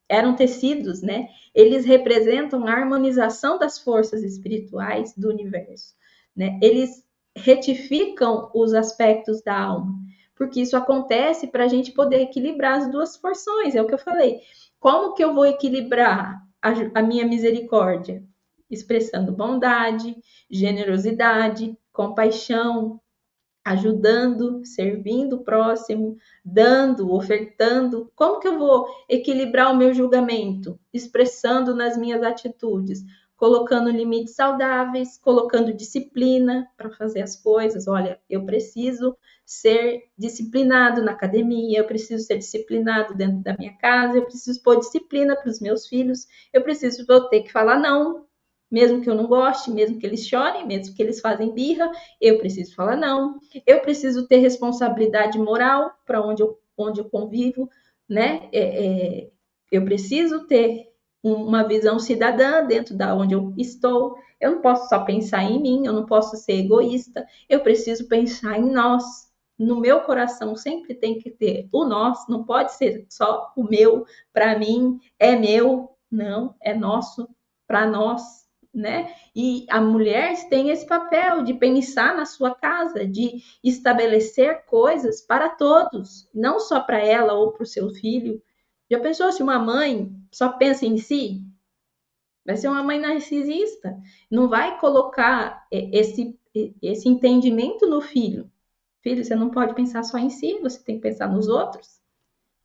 eram tecidos, né? Eles representam a harmonização das forças espirituais do universo, né? Eles retificam os aspectos da alma, porque isso acontece para a gente poder equilibrar as duas porções, é o que eu falei. Como que eu vou equilibrar a minha misericórdia? Expressando bondade, generosidade, compaixão, ajudando, servindo o próximo, dando, ofertando. Como que eu vou equilibrar o meu julgamento? Expressando nas minhas atitudes, colocando limites saudáveis, colocando disciplina para fazer as coisas. Olha, eu preciso ser disciplinado na academia, eu preciso ser disciplinado dentro da minha casa, eu preciso pôr disciplina para os meus filhos, vou ter que falar não, mesmo que eu não goste, mesmo que eles chorem, mesmo que eles fazem birra, eu preciso falar não. Eu preciso ter responsabilidade moral para onde eu convivo, né? Eu preciso ter uma visão cidadã dentro da onde eu estou. Eu não posso só pensar em mim, eu não posso ser egoísta. Eu preciso pensar em nós. No meu coração sempre tem que ter o nós, não pode ser só o meu, para mim, é meu, não, é nosso, para nós, né? E a mulher tem esse papel de pensar na sua casa, de estabelecer coisas para todos, não só para ela ou para o seu filho. Já pensou se uma mãe só pensa em si? Vai ser uma mãe narcisista. Não vai colocar esse entendimento no filho. Filho, você não pode pensar só em si, você tem que pensar nos outros.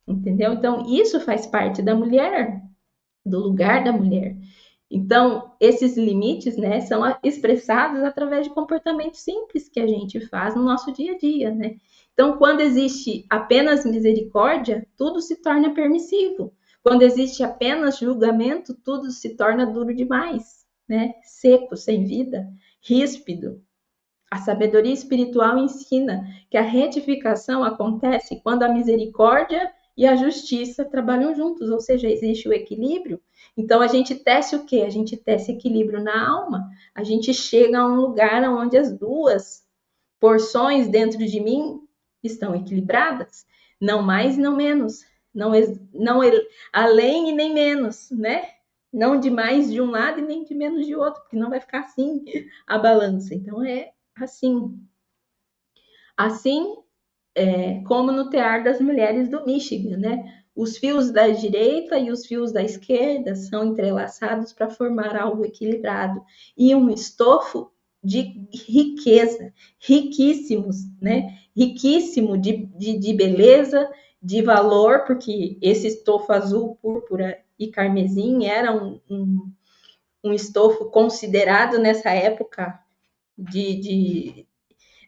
Entendeu? Então, isso faz parte da mulher, do lugar da mulher. Então, esses limites, né, são expressados através de comportamentos simples que a gente faz no nosso dia a dia, né? Então, quando existe apenas misericórdia, tudo se torna permissivo. Quando existe apenas julgamento, tudo se torna duro demais, né? Seco, sem vida, ríspido. A sabedoria espiritual ensina que a retificação acontece quando a misericórdia e a justiça trabalham juntos, ou seja, existe o equilíbrio. Então a gente tece o quê? A gente tece equilíbrio na alma. A gente chega a um lugar onde as duas porções dentro de mim estão equilibradas, não mais, não menos, não além e nem menos, né? Não de mais de um lado e nem de menos de outro, porque não vai ficar assim a balança. Então é assim. Assim como no tear das mulheres do Michigan, né? Os fios da direita e os fios da esquerda são entrelaçados para formar algo equilibrado e um estofo de riqueza, riquíssimos, né? Riquíssimo de beleza, de valor, porque esse estofo azul, púrpura e carmesim era um estofo considerado nessa época de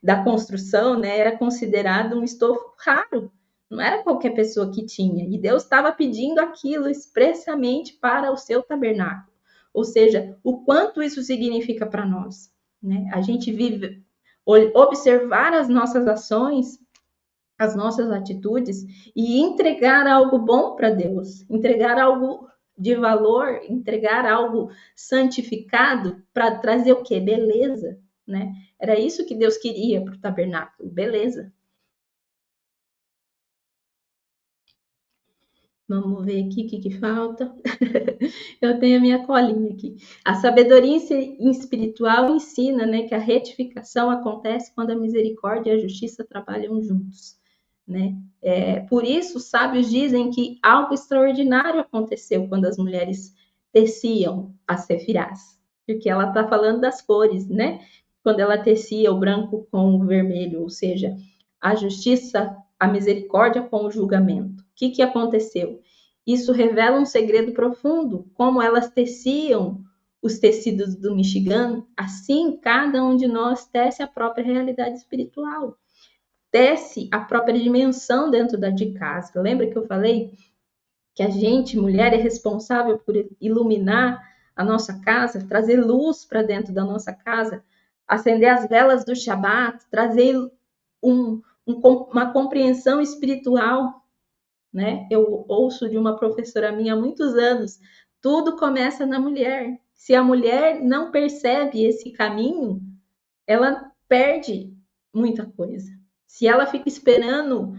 da construção, né, era considerado um estofo raro. Não era qualquer pessoa que tinha. E Deus estava pedindo aquilo expressamente para o seu tabernáculo. Ou seja, o quanto isso significa para nós, né? A gente vive observar as nossas ações, as nossas atitudes e entregar algo bom para Deus, entregar algo de valor, entregar algo santificado para trazer o quê? Beleza, né? Era isso que Deus queria para o tabernáculo, beleza. Vamos ver aqui o que falta. Eu tenho a minha colinha aqui. A sabedoria espiritual ensina, né, que a retificação acontece quando a misericórdia e a justiça trabalham juntos, né? Por isso, os sábios dizem que algo extraordinário aconteceu quando as mulheres teciam as sefirás, porque ela está falando das cores, né? Quando ela tecia o branco com o vermelho, ou seja, a justiça, a misericórdia com o julgamento. O que aconteceu? Isso revela um segredo profundo, como elas teciam os tecidos do Michigan, assim cada um de nós tece a própria realidade espiritual, tece a própria dimensão dentro de casa. Lembra que eu falei que a gente, mulher, é responsável por iluminar a nossa casa, trazer luz para dentro da nossa casa, acender as velas do Shabat, trazer uma compreensão espiritual, né? Eu ouço de uma professora minha há muitos anos, tudo começa na mulher. Se a mulher não percebe esse caminho, ela perde muita coisa. Se ela fica esperando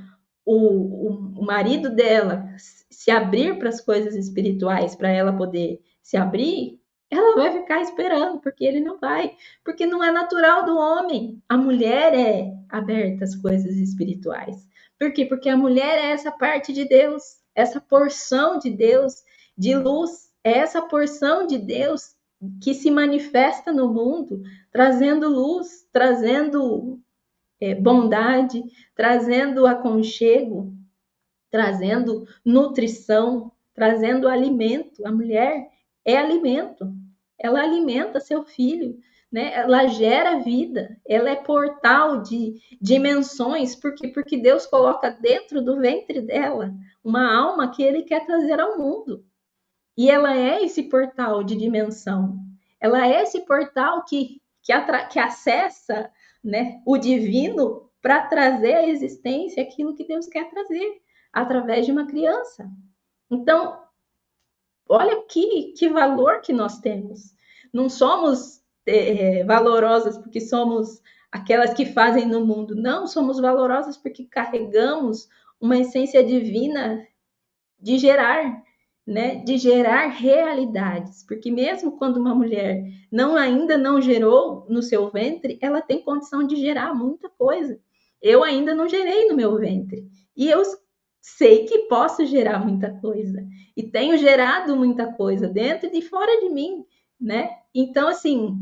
o marido dela se abrir para as coisas espirituais, para ela poder se abrir, ela vai ficar esperando, porque ele não vai. Porque não é natural do homem. A mulher é aberta às coisas espirituais. Por quê? Porque a mulher é essa parte de Deus, essa porção de Deus, de luz, é essa porção de Deus que se manifesta no mundo, trazendo luz, trazendo bondade, trazendo aconchego, trazendo nutrição, trazendo alimento. A mulher é alimento, ela alimenta seu filho, né? Ela gera vida, ela é portal de dimensões, porque Deus coloca dentro do ventre dela uma alma que ele quer trazer ao mundo. E ela é esse portal de dimensão, ela é esse portal que acessa, né, o divino para trazer à existência aquilo que Deus quer trazer através de uma criança. Então, olha que valor que nós temos. Não somos valorosas porque somos aquelas que fazem no mundo. Não, somos valorosas porque carregamos uma essência divina de gerar, né? De gerar realidades. Porque mesmo quando uma mulher ainda não gerou no seu ventre, ela tem condição de gerar muita coisa. Eu ainda não gerei no meu ventre. E eu sei que posso gerar muita coisa. E tenho gerado muita coisa dentro e fora de mim, né? Então, assim,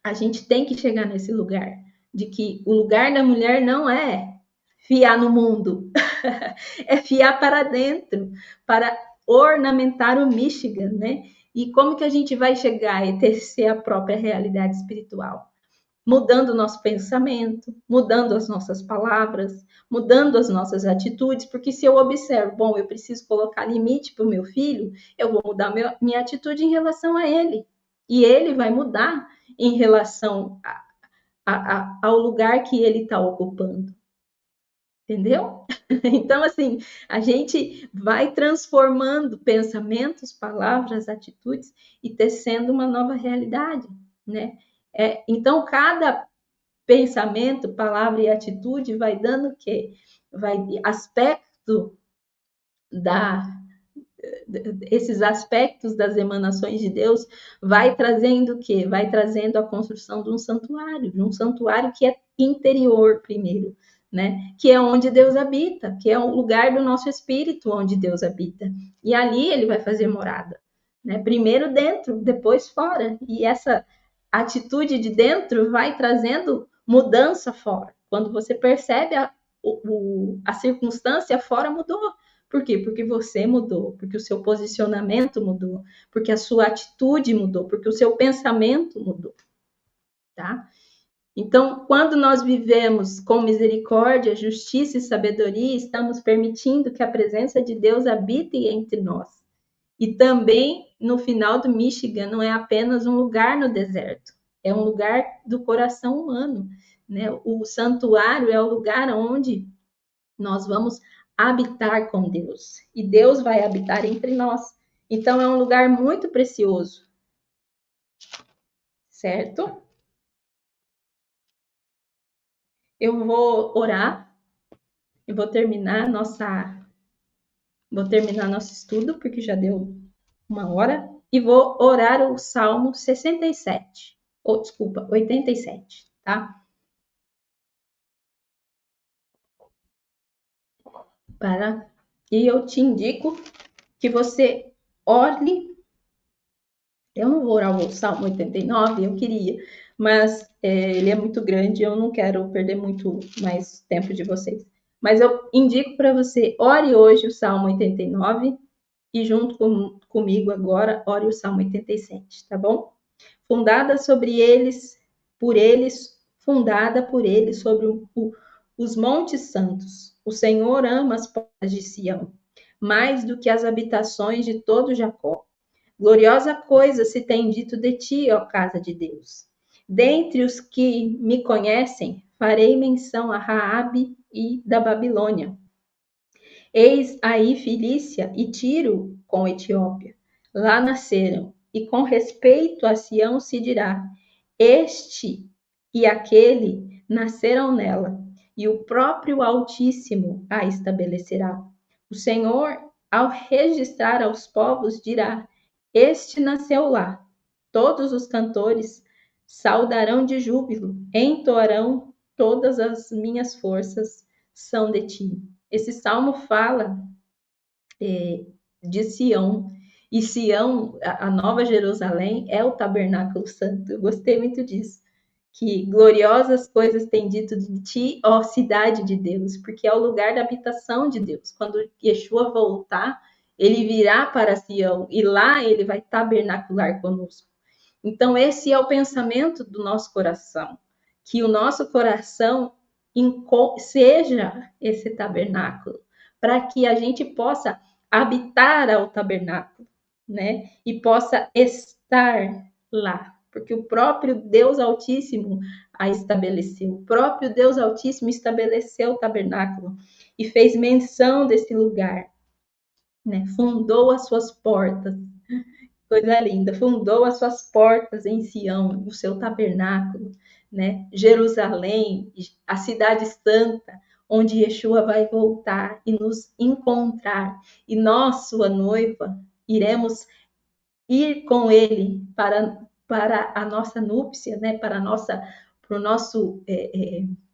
a gente tem que chegar nesse lugar de que o lugar da mulher não é fiar no mundo, é fiar para dentro, para ornamentar o Michigan, né? E como que a gente vai chegar e tecer a própria realidade espiritual? Mudando o nosso pensamento, mudando as nossas palavras, mudando as nossas atitudes, porque se eu observo, bom, eu preciso colocar limite para o meu filho, eu vou mudar minha atitude em relação a ele. E ele vai mudar em relação ao lugar que ele está ocupando. Entendeu? Então, assim, a gente vai transformando pensamentos, palavras, atitudes e tecendo uma nova realidade, né? Então, cada pensamento, palavra e atitude vai dando o quê? Vai aspecto da esses aspectos das emanações de Deus vai trazendo o quê? Vai trazendo a construção de um santuário que é interior primeiro, né? Que é onde Deus habita, que é o lugar do nosso espírito onde Deus habita. E ali ele vai fazer morada, né? Primeiro dentro, depois fora. E essa atitude de dentro vai trazendo mudança fora. Quando você percebe a circunstância fora mudou. Por quê? Porque você mudou, porque o seu posicionamento mudou, porque a sua atitude mudou, porque o seu pensamento mudou, tá? Então, quando nós vivemos com misericórdia, justiça e sabedoria, estamos permitindo que a presença de Deus habite entre nós. E também, no final do Michigan, não é apenas um lugar no deserto, é um lugar do coração humano, né? O santuário é o lugar onde nós vamos habitar com Deus. E Deus vai habitar entre nós. Então é um lugar muito precioso, certo? Eu vou orar e vou terminar Vou terminar nosso estudo, porque já deu 1 hora, e vou orar o Salmo 67. Ou, desculpa, 87, tá? E eu te indico que você ore. Eu não vou orar o Salmo 89, eu queria, mas ele é muito grande, eu não quero perder muito mais tempo de vocês. Mas eu indico para você, ore hoje o Salmo 89 e junto comigo agora, ore o Salmo 87, tá bom? Fundada sobre eles, por eles, fundada por eles sobre os montes santos. O Senhor ama as portas de Sião, mais do que as habitações de todo Jacó. Gloriosa coisa se tem dito de ti, ó casa de Deus. Dentre os que me conhecem, farei menção a Raabe e da Babilônia. Eis aí Filícia e Tiro com Etiópia. Lá nasceram, e com respeito a Sião se dirá: este e aquele nasceram nela, e o próprio Altíssimo a estabelecerá. O Senhor, ao registrar aos povos, dirá: este nasceu lá. Todos os cantores saudarão de júbilo, entoarão: todas as minhas forças são de ti. Esse salmo fala de Sião, e Sião, a Nova Jerusalém, é o tabernáculo santo. Eu gostei muito disso. Que gloriosas coisas tem dito de ti, ó cidade de Deus, porque é o lugar da habitação de Deus. Quando Yeshua voltar, ele virá para Sião e lá ele vai tabernacular conosco. Então, esse é o pensamento do nosso coração, que o nosso coração seja esse tabernáculo, para que a gente possa habitar ao tabernáculo, né? E possa estar lá, porque o próprio Deus Altíssimo a estabeleceu. O próprio Deus Altíssimo estabeleceu o tabernáculo e fez menção desse lugar, né? Fundou as suas portas. Coisa linda, fundou as suas portas em Sião, o seu tabernáculo, né? Jerusalém, a cidade santa, onde Yeshua vai voltar e nos encontrar. E nós, sua noiva, iremos ir com ele para a nossa núpcia, né? Para o nosso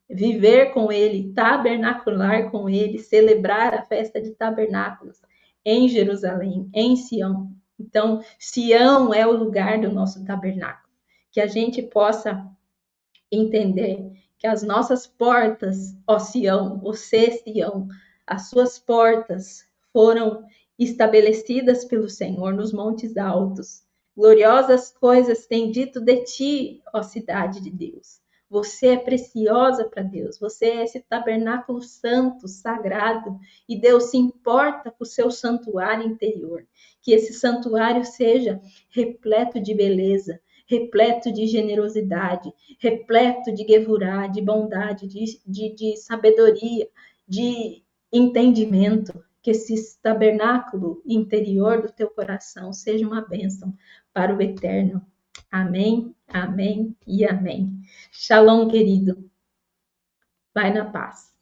viver com ele, tabernacular com ele, celebrar a festa de tabernáculos em Jerusalém, em Sião. Então, Sião é o lugar do nosso tabernáculo. Que a gente possa entender que as nossas portas, ó Sião, você, Sião, as suas portas foram estabelecidas pelo Senhor nos montes altos. Gloriosas coisas tem dito de ti, ó cidade de Deus. Você é preciosa para Deus, você é esse tabernáculo santo, sagrado, e Deus se importa com o seu santuário interior. Que esse santuário seja repleto de beleza, repleto de generosidade, repleto de gevurá, de bondade, de sabedoria, de entendimento. Que esse tabernáculo interior do teu coração seja uma bênção para o eterno. Amém, amém e amém. Shalom, querido. Vai na paz.